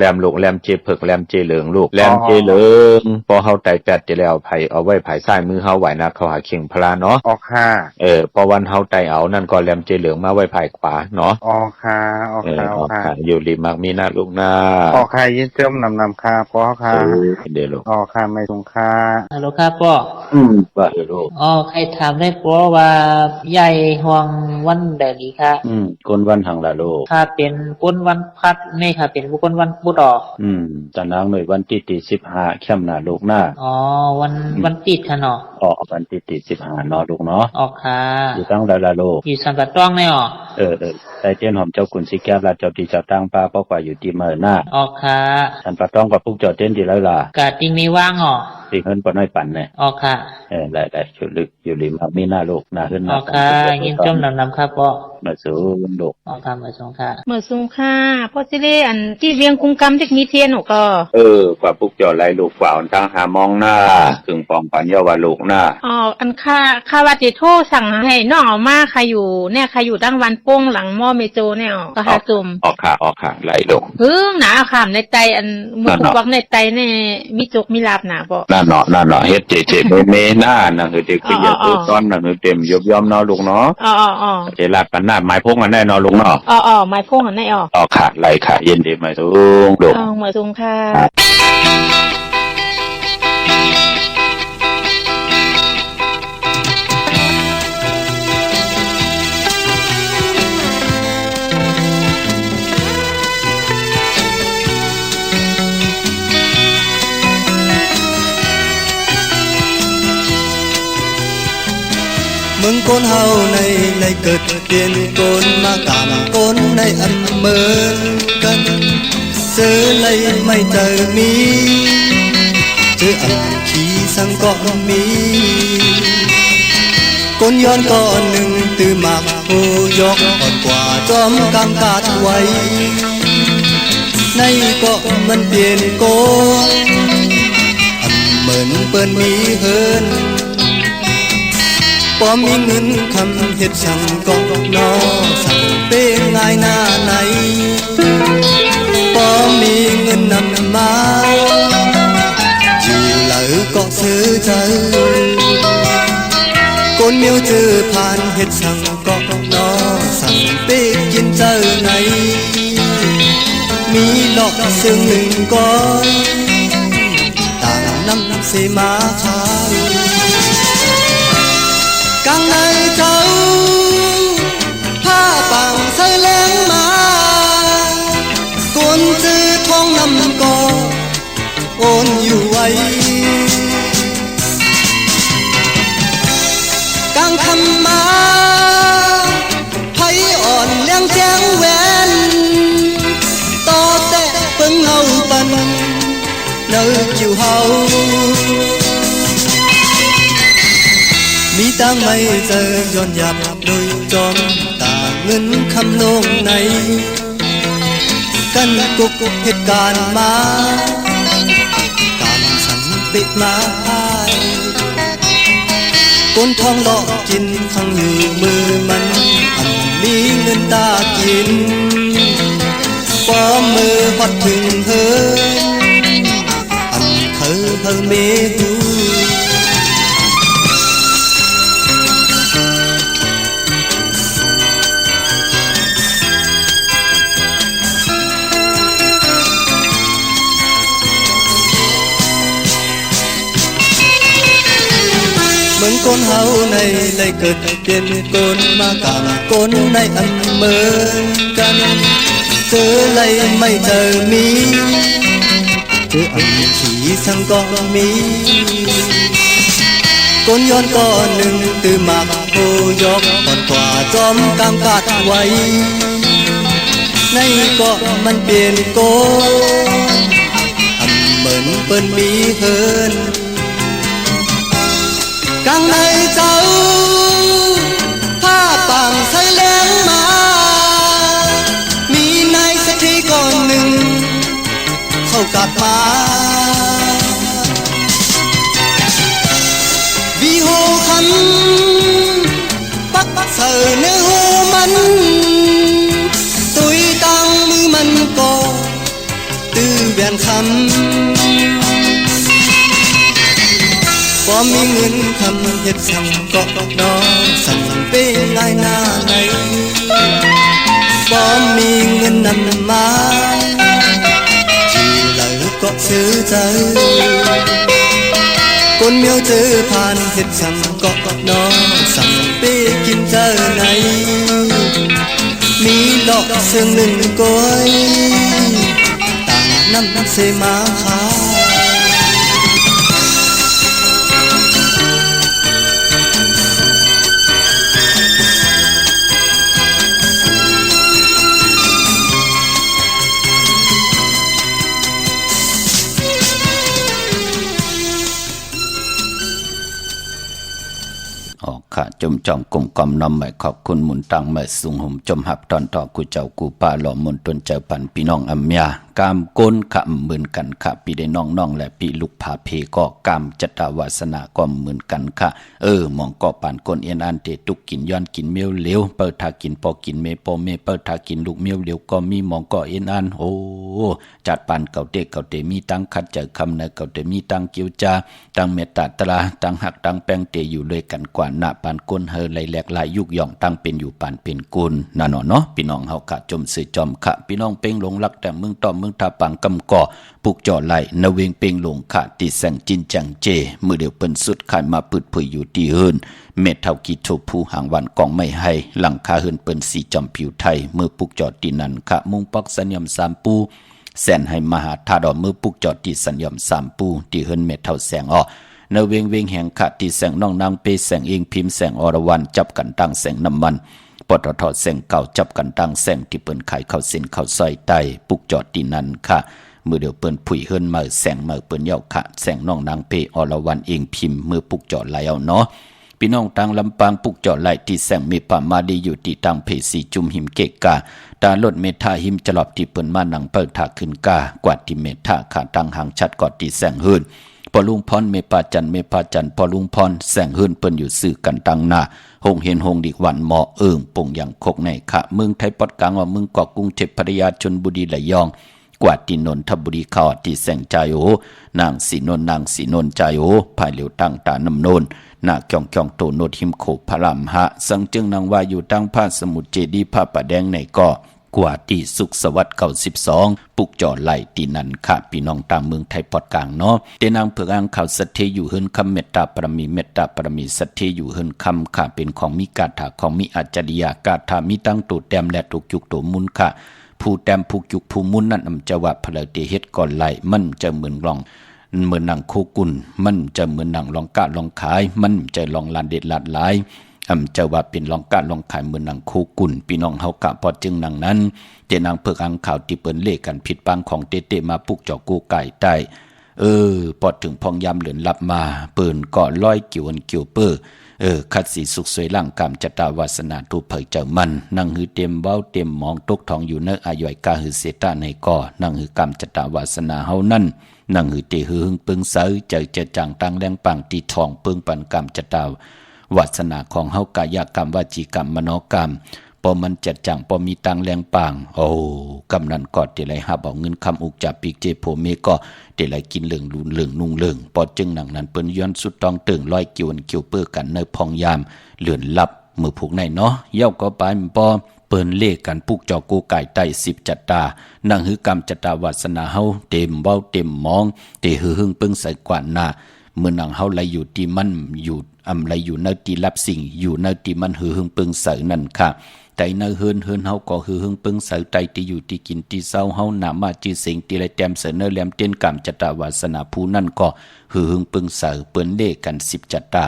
ลมลูกแลมเจเผือกแลมเจเหลืองลูกแลมเจเหลืองพอเฮาไต่8จะแล้วไผเอาไว้ภายซ้ายมือเฮาไหวนะเข้าหาเข่งพลาเนาะค่ะพอวันเฮาไต่เอานั่นก็แลมเจเหลืองมาไว้ภายขวาเนาะค่ะอยู่ริมมักมีหน้าลูกหน้าค่ะยินเติมนำค่ะพ่อค่ะเดี๋ยวลูกค่ะไม่สงค่ะฮัลโหลครับพ่อว่าลูกใครถามได้พ่อว่าใหญ่ห่วงวันใดนี้ค่ะก้นวันหังละลูกค่ะเป็นก้นวันพัดนี่ค่ะเป็นก้นวันพุธตะนางหน่วยวันที่15ค่ำหน้าลูกหน้าวันติดค่ะเนาะวันที่15เนาะลูกเนาะค่ะอยู่ตั้งละลูกอยู่สังกัดต้องแน่ใต้เตียนหอมเจ้าขุนสิแก้วราชเจ้าที่เจ้าตั้งปลาเพราะว่าอยู่ที่เมืองหน้าค่ะท่านปลาต้องกับพวกเจ้าเต้นดีแล้วล่ะกะติงมีว่างสิเฮิรนปน้อยปั่นเนี่ยค่ะได้ชุดลึกอยู่ริมมีหน้าลูกหน้าขึ้นมาค่ะยินจมนำครับพ่อมาสูงลูกค่ะมาสูงค่ะมาสูงค่ะพ่อสิเลอันที่เวียงกุงกรรมเทคนิคเทียนหนูก็กว่าพวกเจ้าไรลูกฝ่าอันทางหามองหน้าถึงปองปัญญาวาลูกหน้าอันค่าวัดติโทสั่งให้น้องเอามาใครอยู่เนี่ยใครอยู่ตั้งวันโป้งหลังหม้อเมโจเนี่ยก็หาตุ่มค่ะไรลูกหนาขามในไตอันมือวักในไตเนี่ยมีจกมีลาบหนาบ่นั่นเนาะเฮ็ดเจเมหน้าน่ะคือเด็กคืออย่างต้นน่ะคือเต็มยบยอมเนาะลูกเนาะเจลาดกันหน้าไม้พงกันแน่เนาะลูกเนาะไม้พงกันแน่ค่ะไรค่ะเย็นดีมาสูงลูกมาสูงค่ะ มึงคนเฮาในเกิดเปลี่ยนคนมากำคนในอันเหมือนกันเจอเลยไม่เจอมีเจออันขี้สังก็มีคนย้อนก่อนหนึ่งตื่นมาโอยกอ่อนกว่าจอมกำกาดไว้ในก็มันเปลี่ยนโกอันเหมือนเปิ้นมีเฮินพอมีเงินคำเฮ็ดสั่งก็นอสั่งเป็นง่ายหน้าไหนพอมีเงินนำมาอยู่เหลือก็ซื้อใจคนเมียวเจอผ่านเฮ็ดสั่งก็นอสั่งเป็นกินเจอไหนมีหลอกซึ่งหนึ่งก้อนต่างน้ำเสมาขายกลางในเจ้าผ้าปังใส่แรงมาก้นจื้อท้องน้ำกอโอนอยู่ไว้กลางทำมาไผอ่อนเลี้ยงแจ้งแหวนต่อแต่เปิ้งเฮาปันเนื้อจิ๋วเฮามีตังไม่เจอย้อนหยับโดยจอมตาเงินคำลงในกันกุกเหตุการณ์มาการสันปิดมาพายก้นทองหลอกกินขังอยู่มือมันอันมีเงินตากินป้อมมือพัดถึงเฮอันเธอเมหูเหมือนคนเฮาในเลยเกิดเปลี่ยนคนมากำคนในอันเหมือนกันเจอเลยไม่เจอมีเจออันขี้สังก็มีคนย้อนก่อนหนึ่งตื่นมาโอยกอ่อนกว่าจอมกำกาดไว้ในก็มันเปลี่ยนโกอันเหมือนเปิ้นมีเฮินกลางในเจ้าผ้าปังใส่แรงมามีนายเศรษฐีก่อนหนึ่งเข้ากลับมาวิโหคันปักเสือเนื้อหูมันตุยตังมือมันก็ตื้อแหวนคำพอมีเงินคำเฮ็ดสั่งก็นอสั่งเป็นง่ายหน้าไหนพอมีเงินนำมาที่เหลือก็ซื้อใจคนเมียวเจอผ่านเฮ็ดสั่งก็นอสั่งเป็นกินเจอไหนมีหลอกเสียงหนึ่งก้อยต่างน้ำเสมาขายข้าจมจอมกลุ่มกอมนำใหม่ขอบคุณหมุนตังใหม่สูงห่มจมหับตอนต่อกูเจ้ากูป่าหล่อมนตนเจ้าปันพี่น้องอัมยากามก้นขะเหมือนกันค่ะปีได้น้องและปีลูกผาเพก็กามจัตวาสนาก็เหมือนกันค่ะมองก็ปานก้นเอ็นอันเตตุกกินย้อนกินเมียวเหลวเปิดทากินพอกินเมปอเมเปิดทากินลูกเมียวเหลวก็มีมองก็เอ็นอันโอ้จัดปานเก่าเตมีตั้งคัดเจอคำในเก่าเตมีตั้งเกียวจาตั้งเมตตาตราตั้งหักตั้งแป้งเตอยู่เลยกันกว่าหน้าปานก้นเฮอไหลแหลกลายยุกย่องตั้งเป็นอยู่ปานเป็นกุลน่ะเนาะพี่น้องเฮาค่ะจมสื่อจอมค่ะพี่น้องเป้งหลงรักแต่มึงต่อมึงทาปังกำก่อปุกจ่อไหลนเวงเป้งหลงค่ะติแสงจินจังเจมือเดียวเปิ้นสุดขายมาปืดเผยอยู่ที่เฮินเม็ดเท่ากีโทผู้หางวันกองไม่ให้หลังคาเฮินเปิ้นสีจอมผิวไทยมือปุกจ่อตีนันค่ะมุงปักสัญญมสามปูแสนให้มหาธาดอมือปุกจ่อตีสัญญมสามปูที่เฮินเม็ดเท่าแสงอ้อ เนเวงเวงแห่งขาที่แสงน้องนางเปแสงเองพิมพ์แสงอรวรรณจับกันตั้งแสงน้ำมันปตทแสงเก่าจับกันตั้งแสงที่เปิ้นขายเข้าเส้นเข้าซอยไตปุกจอดที่นั่นค่ะมือเดียวเปิ้นผุยเฮิรนมาแสงมาเปิ้นเย้าค่ะแสงน้องนางเปอรวรรณเองพิมพ์มือปุกจอดไหลเอาเนาะพี่น้องต่างลำปางปุกจอดไหลที่แสงมีปามาดีอยู่ที่ตังเพสีจุมหิมเกกาตาลดเมทาหิมจลอบที่เปิ้นมานังเปิดถาขึ้นกากวาดที่เมทาขาตังหางชัดกอดที่แสงเฮิรนพอลุงพรเมปาจันพอลุงพรแสงเฮิรนเปิ้นอยู่สื่อกันตังหน้าหงเห็นหงดีกวันหมอป่งอย่างคกในค่ะเมืองไทยปอดกลางว่าเมืองเกาะกรุงเทพพัทยาชลบุรีระยองกวาดที่นนทบุรีข่าวที่แสงใจโอนางสีนนใจโอภายเหลียวตั้งตาน้ำโนนนาเกี่ยงโตโนดหิมโขพระรามหะสังจึงนางว่าอยู่ตั้งผ้าสมุทรเจดีผ้าป่าแดงในก่อกว่าที่สุขสวัสดิ์92ปุกจอไหลตีนันค่ะพี่น้องตามเมืองไทยปอดกลางเนาะเตนางเผือกอ่างข่าวสัทเทอยู่เฮิรนคำเมตตาปรมีสัทเทอยู่เฮิรนคำค่ะเป็นของมีกาถาของมีอัจฉริยะกาถามีตั้งตัวแต้มและถูกยุกตัวมุนค่ะผู้แต้มผู้ยุกผู้มุนนั่นจะว่าเพลเตเฮ็ดก่อนไหลมันจะเหมือนหนังโคกุลมันจะเหมือนหนังลองกะลองขายมันจะลองลานเด็ดลาดหลายจะว่าเป็นลองกะลองขายเหมือนหนังโคกุลพี่น้องเฮากะพอจึงหนังนั้นเจนางเพิกอังข่าวที่เปิ้นเลขกันผิดปังของเตมาปุกจอกูไก่ใต้พอถึงพองยามเหลือนลับมาเปิ้นก็ร้อยเกี่ยวเปคัดสีสุขสวยร่างกามจตาวาสนาทูเผยเจ้ามันนั่งหือเต็มเบ้าเต็มมองตกทองอยู่เนออาย่อยกาหือเสตาในก่อนั่งหือกามจตาวาสนาเฮานั่นนั่งหือเตหือหึงปึงเสยเจอจะจังตังแรงปังตีทองปึงปันกามจตาวาสนาของเฮากายกรรมวจีกรรมมโนกรรมพอมันจัดจังพอมีตังแรงปังกำนันกอดเตไหลหาเอาเงินคำอุกจับปีกเจโพเมก็เตไหลกินเหลืองลุนเหลืองนุ่งเหลืองพอจึงหนังนั้นเปิ้นย้อนสุดตองตึงร้อยเกี่ยวเปื้อกันในพองยามเหลือนลับมือผูกในเนาะเย้าก็ไปปอเปิ้นเลขกันปุกจอกูไก่ไต้10จัตตานั่งหือกรรมจตาวาสนาเฮาเต็มเบ้าเต็มมองเตหือหึงปึงใส่กว่าหน้าเมื่อนังเฮาไหลอยู่ที่มันอยู่ไหลอยู่ในที่รับสิ่งอยู่ในที่มันหือหึงปึงใส่นั่นค่ะใจเนเฮินเฮาก็หือหึงปึงใส่ใจที่อยู่ที่กินที่เศร้าเฮาหนามาจีสิงที่ไรแต้มเสนอแหลมเต้นกรรมจตาวาสนาผู้นั่นก็หือหึงปึงใส่เปิ้นเลขกัน10จัตตา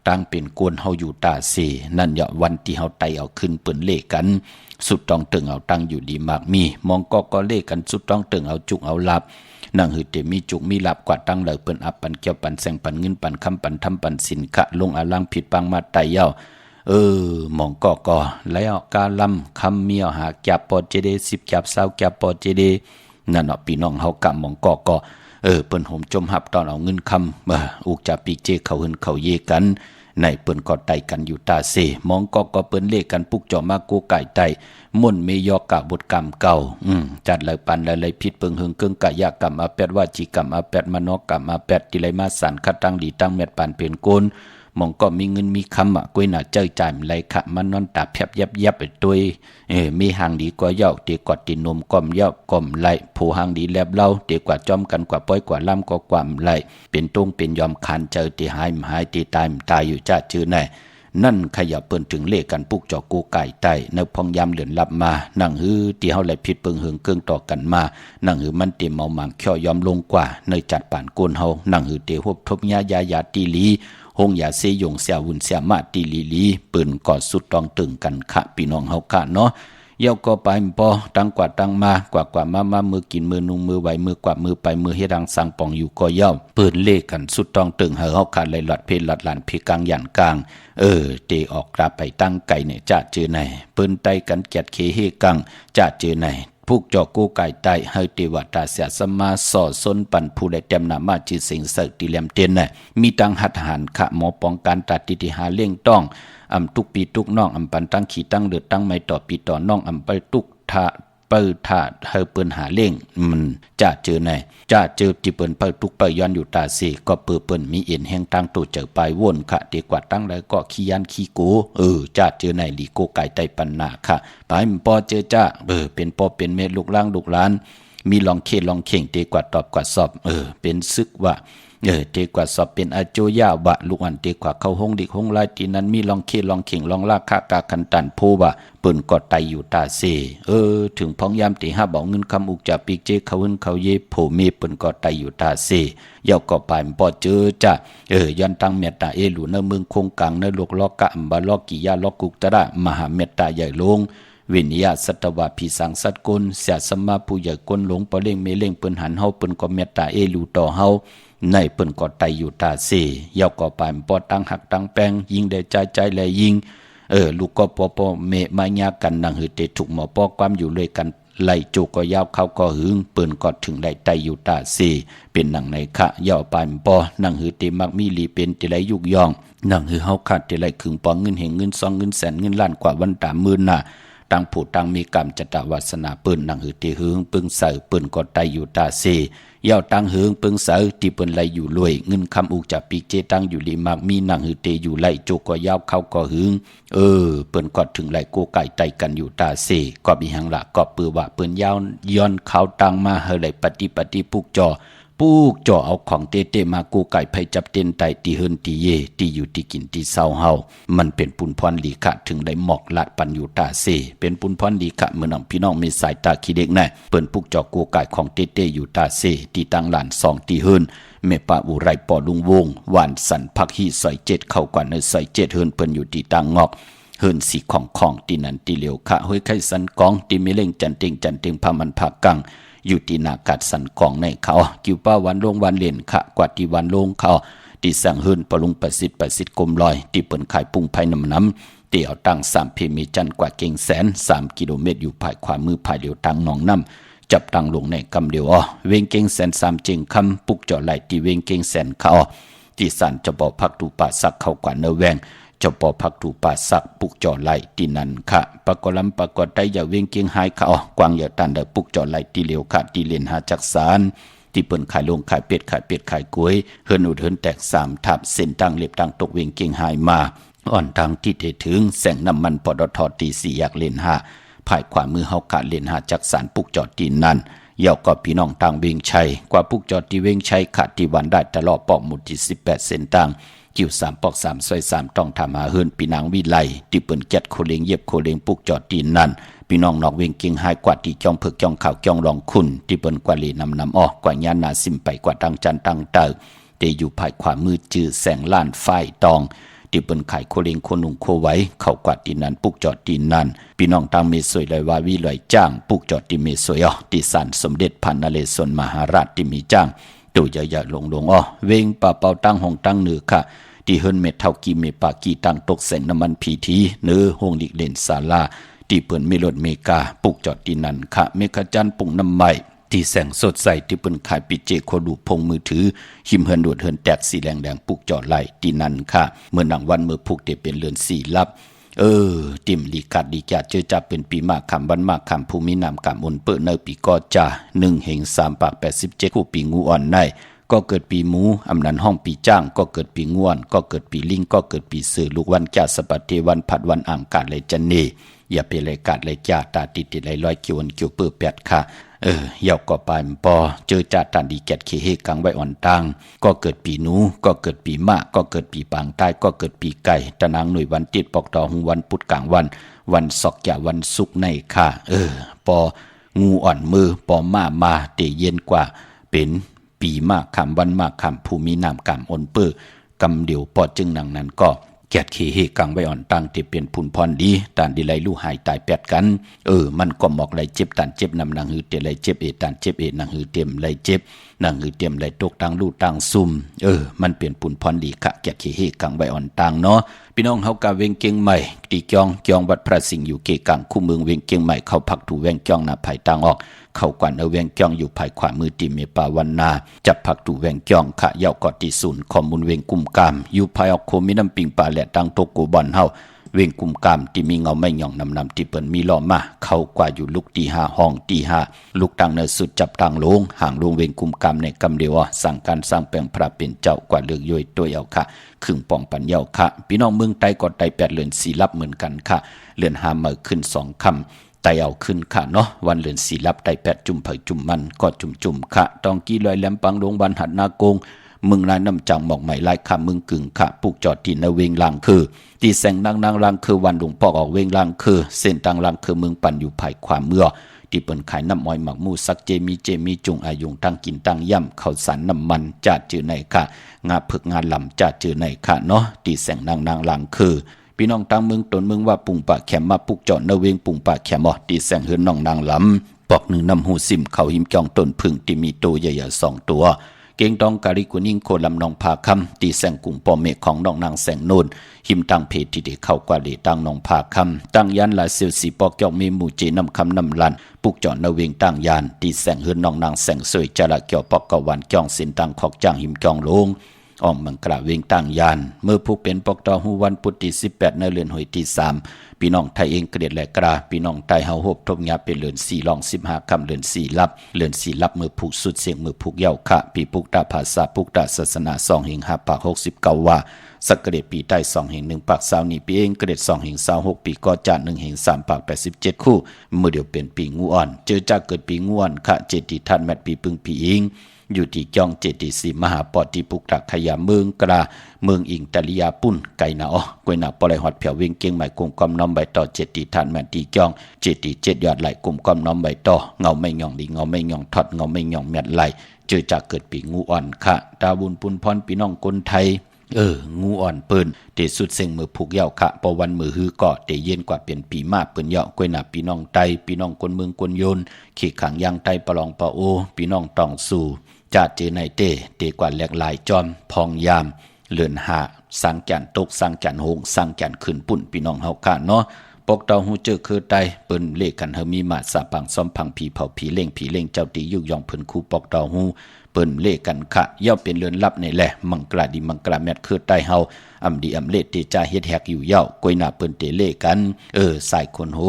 ตั้งเป็นกวนเฮาอยู่ตาเสนั่นอย่าวันที่เฮาไตเอาขึ้นเปิ้นเลขกันสุดต้องตึงเอาตั้งอยู่ดีมากมีมองก็เลขกันสุดต้องตึงเอาจุกเอาลับนั่งหือเตมีจุกมีลับกว่าตั้งเลยเปิ้นอับปันเกี่ยวปันแสงปันเงินปันคำปันทำปันสินคะลงอาลังผิดปังมาไตเย้ามองก็แล้วกาลำคำเมียวหาแกบปอเจเด10แกบ20แกบปอเจเดนั่นเนาะพี่น้องเฮากะมองก็เปิ้นห่มจมหับตอนเอาเงินคำอุกจะปีเจเขาหึนเขาเยกันในเปิ้นก็ไตกันอยู่ตาเสมองก็เปิ้นเลขกันปุกจอมากูไก่ไตม่นเมยอกะบทกรรมเก่าจัดเลยปันเลยผิดเปิงหึงเกิงกะยากรรมอาแปดวาจีกรรมอาแปดมโนกรรมอาแปดติไลมาสันคัดตั้งดีตั้งเม็ดปานเป็นโกนมองก็มีเงินมีคำกวยหน้าเจ้าจ่ายไหลขะมันนอนตาแผบยับไปตัวมีหางดีกว่าเย้าเตกอดตีนมก้อมเย้าก้อมไหลผู้หางดีแลบเล่าเตกว่าจอมกันกว่าป้อยกว่าล่ำก็ความไหลเป็นตรงเป็นยอมคานเจอตีหายตีตายอยู่จ้าชื่อไหนนั่นขยับเปิ้นถึงเลขกันปุกจอกูไก่ไตในพองยามเหลือนลับมานั่งฮือที่เฮาไหลผิดเปิงหึงเกิงต่อกันมานั่งฮือมันเต็มเมาหมางเขี้ยวยอมลงกว่าในจัดป่านโกนเฮานั่งฮือเตฮบทบยาตีลีหงยาเสยงเสียวุ่นเสียมาตีลีปืนกอดสุดต้องตึงกันค่ะพี่น้องเฮาค่ะเนาะเย้าก็ไปปอตั้งกว่าตั้งมากว่ามามือกินมือนุ่งมือไหวมือกว่ามือไปมือเฮ็ดรังสังปองอยู่ก็เย้าปืนเลขกันสุดต้องตึงเฮาขาดไหลหลอดเพลหลอดหลานเพกลางยันกลางเตออกกราบไปตั้งไก่เนี่ยจะเจอไหนปืนไตกันแกดเคเฮกังจะเจอไหนพวกจอกูไก่ไตเฮาเทวตาเสียสมาสอสนปันผู้ได้เต็มนามาจีสิงเสกติเลียมเตียนน่ะมีตังหัดหารขะหมอป้องกันตัดติติหาเลี่ยงต้องทุกปีทุกน้องปันตั้งขี่ตั้งเลือดตั้งไม่ต่อปีต่อน้องไปทุกทะเปิดถาเฮาเปิ้นหาเล่งมันจะเจอไหนจะเจอที่เปิ้นเปิดทุกเปิดย้อนอยู่ตาเสก็เปิ้นมีเอ็นแห่งตั้งตัวเจอไปวนค่ะเด็กกว่าตั้งแล้วก็ขี้ยันขี้โกจะเจอไหนลีโกไก่ไตปันนาค่ะไปปอเจอจ้าเป็นปอเป็นเม็ดลูกล่างลูกหลานมีลองเข่งเด็กกว่าตอบกว่าสอบเป็นซึกว่า เตกว่าสอบเป็นอาโจยาวะลูกอันเตกว่าเข้าห้องดิกห้องลายตีนั้นมีลองเคลองเข่งลองลากากาคันตันโพบะเปิ้นก็ไตอยู่ตาเซถึงพ้องยามตีห้าบอกเงินคำอุกจากปีกเจเขาวินเขาเยโผเมเปิ้นก็ไตอยู่ตาเซยาวก็ไปบ่เจอจ้ะย้อนตั้งเมตตาเอหลูเนเมืองคงกลางเนโลกลอกกะอัมบาลอกกิยาลอกกุกตระมหาเมตตาใหญ่ลงวิญญาสัตวะพิสังสัตกุลเสียสมาผู้ใหญ่กลหลงปะเล่งเมเล่งเปิ้นหันเฮาเปิ้นก็เมตตาเอหลูต่อเฮาในเปิ้นก็ไตอยู่ตาเซยาวก็ไปปอตั้งหักตั้งแป้งยิงได้ใจแลยิงลูกก็ปอเมมายากันนังหือเตถูกหมอปอความอยู่เลยกันไล่จูก็ยาวเข้าก็หึงเปิ้นก็ถึงได้ไตอยู่ตาเซเป็นหนังในคะยาวไปปอนังหือเตมักมีลีเป็นติไลยุกยองนังหือเฮาขาดติไลขึงปอเงินแห่งเงิน2เงินแสนเงินล้านกว่าวันตามมื่นน่ะตั้งผู้ตั้งมีกรรมจตวาสนาเปิ้นนังหือเตหึงปึงเสอเปิ้นก็ไตอยู่ตาเซยาวตั้งหึงปึงเสอที่เปิ้นไลอยู่รวยเงินคำอุกจากปีเจตั้งอยู่ลีมากมีนังหือเตอยู่ไลโจก็ยาวเข้าก็หึงเปิ้นก็ถึงไลโกไก่ไตกันอยู่ตาเซก็มีหังละก็ปือว่าเปิ้นยาวย้อนเขาตั้งมาเฮไลปฏิปุกจอปูกจ่อเอาของเตมากูไก่ไผจับเต้นไตตีเฮินตีเยตีอยู่ตีกินตีเศร้าเฮามันเป็นปุนพรลีขะถึงได้หมอกลัดปันอยู่ตาเซเป็นปุนพรลีขะเมื่อน้องพี่น้องมีสายตาขี้เด็กแน่เปิ้นปุกจ่อกูไก่ของเตอยู่ตาเซตีตั้งหลาน2ตีเฮินเมปาอุไรปอลุงวงหวานสันพักฮีใส่7เข้ากว่าในใส่7เฮินเปิ้นอยู่ตีตั้งงอกเฮินสีของตีนันตีเหลียวขะห้อยไข่สันกองตีมีเล่งจันเต็งพามันผักกังอยู่ที่นากัดสันกองในเขากิวป้าวันลงวันเล่นขะกว่าที่วันลงเขาที่สั่งเฮินปลุงประสิทธิ์กลมลอยที่เปิ้นขายปุ้งไผ่น้ำเตี่ยวตั้ง3เพมีจันกว่าเก่งแสน3กิโลเมตรอยู่ภายขวามือภายเดียวตั้งหนองน้ำจับตั้งลงในกำเดียวเวงเก่งแสน3เจงคำปุกเจาะไหลที่เวงเก่งแสนเขาที่สันจะบอกพักตูป่าสักเข้ากว่าเนแวงเจ้าปอพักถูป่าสักปุกจ่อไหลตีนันค่ะปากลำปากได้อย่าเวียงเกียงหายค่ะกวางอย่าตันเดปุกจ่อไหลตีเหลียวค่ะตีเลนหาจักสารที่เปิ้นขายลงขายเป็ดขายกล้วยเฮินอุดเฮินแตก3ทับเส้นตั้งเล็บตั้งตกเวียงเกียงหายมาอ่อนทางที่ถึงแสงน้ำมันปตทตี4อยากเลน5ภายขวามือเฮาขาเลน5จักสารปุกจ่อตีนันเย่าก็พี่น้องต่างเวียงชัยกว่าปุกจ่อตีเวียงชัยขาดที่วันได้ตลอดปอกหมุดที่18เส้นตั้งกิ้ว3ปอก3ซอย3ต้องทำหาเฮินปีนางวิไลที่เปิ้นแก๊ดโคเลงเย็บโคเลงปุกจอดตีนนั่นพี่น้องนอกเวียงเกียงหายกว่าที่จ้องเพิกจ้องข่าวจ้องรองคุณที่เปิ้นกว่าลีนำออกกว่าญาณาซิมไปกว่าตั้งจันตั้งเตอเตอยู่ภายขวามือจื้อแสงล้านไฟตองที่เปิ้นขายโคเลงโคนุ่งโคไว้เข้ากว่าตีนนั่นปุกจอดตีนนั่นพี่น้องตั้งเมสวยเลยว่าวิลอยจ้างปุกจอดที่เมสวยที่ศาลสมเด็จพันนเรศวรมหาราชที่มีจ้างตัวใหญ่ๆลงเวงป่าเป่าตั้งห้องตั้งเหนือค่ะที่เฮินเม็ดเท่ากีเมปากีตั้งตกแสงน้ำมันพีทีเนื้อห้องดิกเลนศาลาที่เปิ้นเมลดเมกาปุกจอดที่นั่นค่ะเมฆจันปุ่งน้ำใหม่ที่แสงสดใสที่เปิ้นขายปิเจโคดูพงมือถือหิมเฮินดวดเฮินแตกสีแดงปุกจอดไหลที่นั่นค่ะเมื่อหนังวันเมื่อพุกเตเป็นเรือนสีลับติ่มลีกัดลีจัดเจอจับเป็นปีมากคำวันมากคำภูมินามกำอนเปิ้นเนปีกอจ่า1เฮง3ปาก87คู่ปีงูอ่อนในก็เกิดปีหมูอำนันห้องปีจ้างก็เกิดปีง่วนก็เกิดปีลิงก็เกิดปีสื่อลูกวันจ่าสปัตเทวันผัดวันอ่างกาดเลยจันเนอย่าไปเลยกาดเลยจ่าตาติดเลยลอยเกี่ยวเกี่ยวเปื้อแปดค่ะยาวก็ไปปอเจอจ่าตันดีแกดเคเฮกังไว้อ่อนตังก็เกิดปีหนูก็เกิดปีมะก็เกิดปีปางใต้ก็เกิดปีไก่ตะนางหน่วยวันติดปอกต่อหงวันพุธกลางวันศอกจ่าวันศุกร์ในค่ะปองูอ่อนมือปอมาเตเย็นกว่าเป็นปีมากคำวันมากคำภูมินามกำอนเปื้อกำเดียวปอจึงนังนั้นก็แกดเคเฮกังไว้อ่อนตั้งที่เป็นพุนพรดีตานดีไลลู่หายตายแปดกันมันก็หมอกไหลเจ็บตานเจ็บนำนางหือเตไหลเจ็บตานเจ็บนางหือเต็มไหลเจ็บนางหือเต็มไหลตกตังลู่ตังซุ่มมันเป็นพุนพรดีค่ะแกดเคเฮกังไว้อ่อนตั้งเนาะพี่น้องเฮากะเวงเกียงใหม่ตีจองวัดพระสิงห์อยู่เกกังคู่เมืองเวงเกียงใหม่เข้าพักถูเวงจองหน้าภายต่างออกเข้ากวนเวงจองอยู่ภายขวามือติเมปาวันนาจับพักถูเวงจองขะเยาเกาะติศูนย์ข้อมูลเวงกุมกามอยู่ภายออกโคมิน้ำปิงปลาและตังโตกูบอนเฮาเวงกุมกามที่มีเงาไม่หย่องนำที่เปิ้นมีล้อมาเข้ากว่าอยู่ลุกตี5ห้องตี5ลูกตังเนสุดจับตังลงห่างลงเวงกุมกามในกำเดียวสั่งการสร้างแปลงพระเป็นเจ้ากว่าเลือกย่อยตัวเยาค่ะครึ่งป่องปัญเยาค่ะพี่น้องเมืองใต้ก็ไต้8เดือน4ลับเหมือนกันค่ะเดือน5มื้อขึ้น2ค่ำไต่เอาขึ้นค่ะเนาะวันเดือน4ลับไต้8จุ่มเผยจุ่มมันก็จุ่มค่ะตองกี้ลอยแหลมปังลงวันหัดนากง มึงนายน้ำจังหมอกใหม่ไล่ข้ามึงกึ่งขะปุกจอดที่นเวงลังคือตีแสงนางลังคือวันหลวงพ่อออกเวงลังคือเส้นตังลังคือมึงปั่นอยู่ภายความเมื่อที่เปิ้นขายน้ำอ้อยหมักมูสักเจมีจุงอายุงตั้งกินตั้งย่ำข้าวสารน้ำมันจัดจือในค่ะงาผึกงานลำจัดจือในค่ะเนาะตีแสงนางลังคือพี่น้องตั้งเมืองตนเมืองว่าปุ่งปะแขมมาปุกจอดนเวงปุ่งปะแขมตีแสงเฮือนน้องนางลำปอกหนึ่งน้ำหูซิมเขาหิมจองต้นพึ่งที่มีตัวใหญ่ๆ2 ตัวเก่งดองกาลิกุนิ่งโคลำนองพาคำตีแสงกุ่งปอเมฆของน้องนางแสงโนนหิมตังเพจที่เด็กเข้ากว่าเลตังนองพาคำตั้งยันลายเซียวสีปอกจอกมีหมู่เจน้ำคำน้ำลันปุกจอดนเวงตั้งยานตีแสงเฮือนน้องนางแสงสวยจระเกี่ยวปอกกวันจองสินตังขอกจางหิมจองลงอ้อมมังกระเวงตั้งยานเมื่อผู้เป็นปอกตอหูวันพุทธิ18ในเรือนหอยที่3พี่น้องไทยเองเกลียดแหลกราพี่น้องไทยเฮาหบทบยาเป็นเรือน4ลอง15คำเรือน4ลับเรือน4ลับเมื่อผูกสุดเสียงเมื่อผูกเย้าขะปีปุกตาภาษาปุกตาศาสนา2แห่ง5ปาก69ว่าสักเกลียดปีใต้2แห่ง1ปาก20นี่ปีเองเกลียด2แห่ง26ปีก็จา1แห่ง3ปาก87คู่เมื่อเดียวเป็นปีงูอ่อนเจอจากเกิดปีงูอ่อนขะเจติทันแมตปีปึงปีอิงอยู่ที่จองเจติสีมหาปอติปุกตักขยาเมืองกราเมืองอิงตะลิยาปุ่นไก่หนาอ้อกวยหนาปลายหอดเผียวเวียงเกียงใหม่กลุ่มกอมน้อมใบต่อเจติทานแมนตีจองเจติ7ยอดไหลกลุ่มกอมน้อมใบต่อเงาไม่หย่องดีเงาไม่หย่องทอดเงาไม่หย่องแมดไหลเจอจากเกิดปีงูอ่อนค่ะดาบุญปุนพรพี่น้องคนไทยงูอ่อนเปิ้นเตสุดเซ็งมือผูกเย้าขะปอวันมือฮือก็เตเย็นกว่าเป็นปีมาเปิ้นเย้ากวยหนาพี่น้องไตพี่น้องคนเมืองคนโยนขี่ขังยางไตปลองปะโอพี่น้องตองสู่จัดเจในเตกว่าแหลกหลายจอมพองยามเลือนหาสังแก่นตกสังแก่นโหงสังแก่นขึ้นปุ่นพี่น้องเฮาค่ะเนาะปกเตาหูเจอคือไตเปิ้นเลขกันเฮามีมาสาปังซ้อมพังผีเผาผีเล่งเจ้าตียุกยองเพิ่นคู่ปกเตาหูเปิ้นเลขกันค่ะย่อมเป็นเรือนลับในแหละมังกราดีมังกราแมทคือไตเฮาอำดีอำเลเตจาเฮ็ดแฮกอยู่เย้ากวยหน้าเปิ้นเตเลกันสายคนโห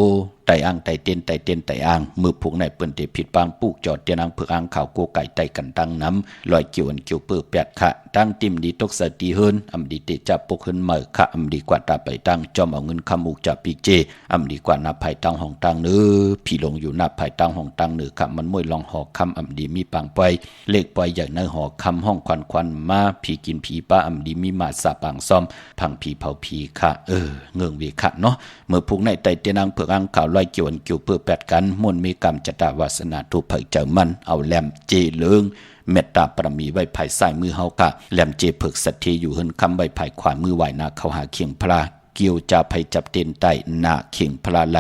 ไตอ่างไตเต้นไตอ่างมือผูกในเปิ้นเตผิดปางปูกจอดเตียนางเผือกอ่างข่าวโกไก่ไตกันตั้งน้ำลอยเกี่ยวเปื้อแปดค่ะตั้งติ่มดีตกสติเฮินอำดีเตจับปกเฮินเหมอค่ะอำดีกว่าตาไปตั้งจอมเอาเงินคำอุกจับปีเจอำดีกว่านับไผ่ตั้งห้องตั้งเนื้อพี่ลงอยู่นับไผ่ตั้งห้องตั้งเนื้อค่ะมันมวยลองหอคำอำดีมีปังปอยเลขปอยใหญ่ในหอคำห้องควันมาผีกินผีป้าอำดีมีมาสาปังซ้อมพังผีเผาผีค่ะเงืองเวค่ะเนาะเมื่อผูกในไตเตียนางเผือกอ่างข่าวลอยเกี่ยวเปื้อแปดกันมวลมีกรรมจตาวาสนาทุเผยเจ้ามันเอาแหลมเจเลิงเมตตาปรมีไว้ภายซ้ายมือเฮาค่ะแหลมเจเผกสัตทีอยู่เฮินคำไว้ภายขวามือไหวนาเข้าหาเคียงพระเกี่ยวจะภัยจับเต็นไตหน้าเคียงพระไหล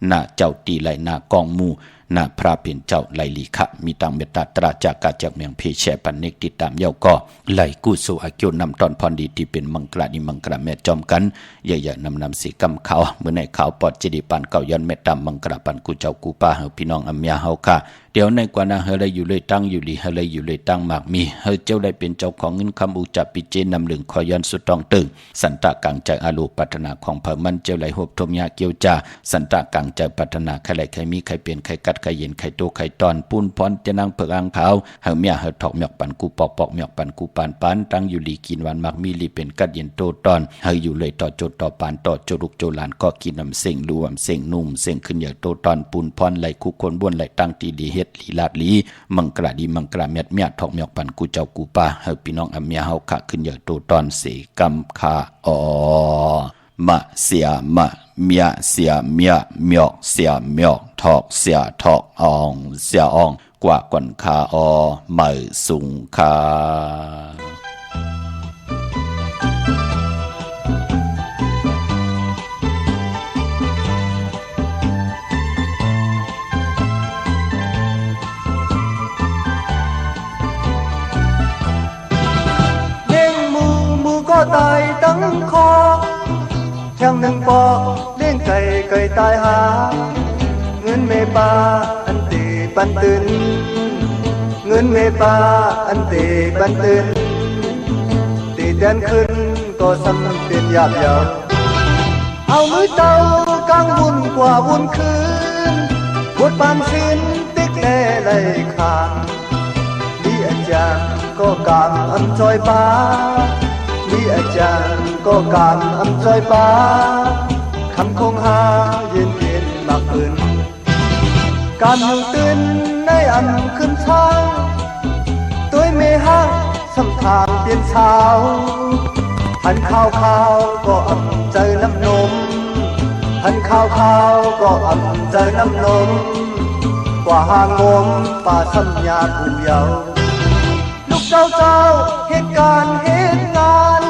หน้าเจ้าตีไหลหน้ากองมูหน้าพระเป็นเจ้าไหลลีคะมีตังเมตตาตราจากกาจากเมียงเพแชปันเนกติดตามเย้าก็ไหลกู้สู่อากิวนำตอนพรดีที่เป็นมังกรานิมังกราแม่จอมกันใหญ่ๆนำสีกำเขาเมื่อในขาวปอดเจดีปันเก่าย้อนเมตตามังกราปันกูเจ้ากูป้าเฮาพี่น้องอำยาเฮาค่ะเดี๋ยวในกว่านาเฮเลยอยู่เลยตั้งอยู่ลีเฮเลยอยู่เลยตั้งมากมีเฮเจ้าได้เป็นเจ้าของเงินคำอุจับปิเจนำหลึงคอย้อนสุดตองตึงสันตะกังใจอาลูปัฒนาของเผ่ามันเจ้าไหลหบทมยาเกียวจ่าสันตะกังใจปัฒนาใครไหลใครมีใครเปลี่ยนใครกัดใครเย็นใครโตใครตอนปูนพรจะนั่งเผือกอ่างขาวเฮาเมียเฮถอกหมอกปันกูปอกหมอกปันกูปานตั้งอยู่ลีกินวันมากมีลีเป็นกัดเย็นโตตอนเฮอยู่เลยต่อโจต่อปานต่อโจลุกโจหลานก็กินน้ำเส้งรวมเส้งนุ่มเส้งขึ้นใหญ่โตตอนปูนพรไหลคุกคนบ้วนไหลตั้งตีดีเฮ็ดลีลาดลีมังกราดีมังกราเม็ดเมียทอกเมียกปันกูเจ้ากูป้าเฮาพี่น้องอำเมียเฮาขะขึ้นเยอะโตตอนเสกำคาอมะเสียมะเมียเสียเมียเมียกเสียเมียกทอกเสียทอกอองเสียอองกว่ากวนคาอเหมยสุงคาตายตั้งคอแทงหนึ่งปอกเลี้ยงไก่ตายหาเงินเมปาอันตีปันตื่นเงินเมปาอันตีปันตื่นตีแดนขึ้นก็ซ้ำเป็นหยาบยาวเอามือเต้ากลางวุ่นกว่าวุ่นคืนบทปานสิ้นติ๊กแน่ไหลขาดมีอาจารย์ก็กางอันจอยป้ามีอาจารย์ก็การอำจอยป้าคำคงหาเย็นมากขึ้นการอยู่ตื่นในอันขึ้นเช้าตัวเมห้าง สำทางเปลี่ยนเช้าทันข้าวก็อ่ำใจน้ำนมทันข้าวก็อ่ำใจน้ำนมกว่าหางมป่าสัญญาผู้เยาว์ลูกเจ้าเหตุการณ์เหตุงาน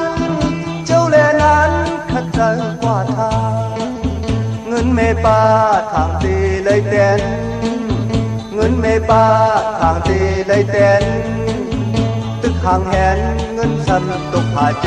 เจ้าแลนั้นขัดใจกว่าทางเงินเมป้าทางตีเลยเต้นเงินเมป้าทางตีเลยเต้นตึกห่างแหนเงินสันตกผาแจ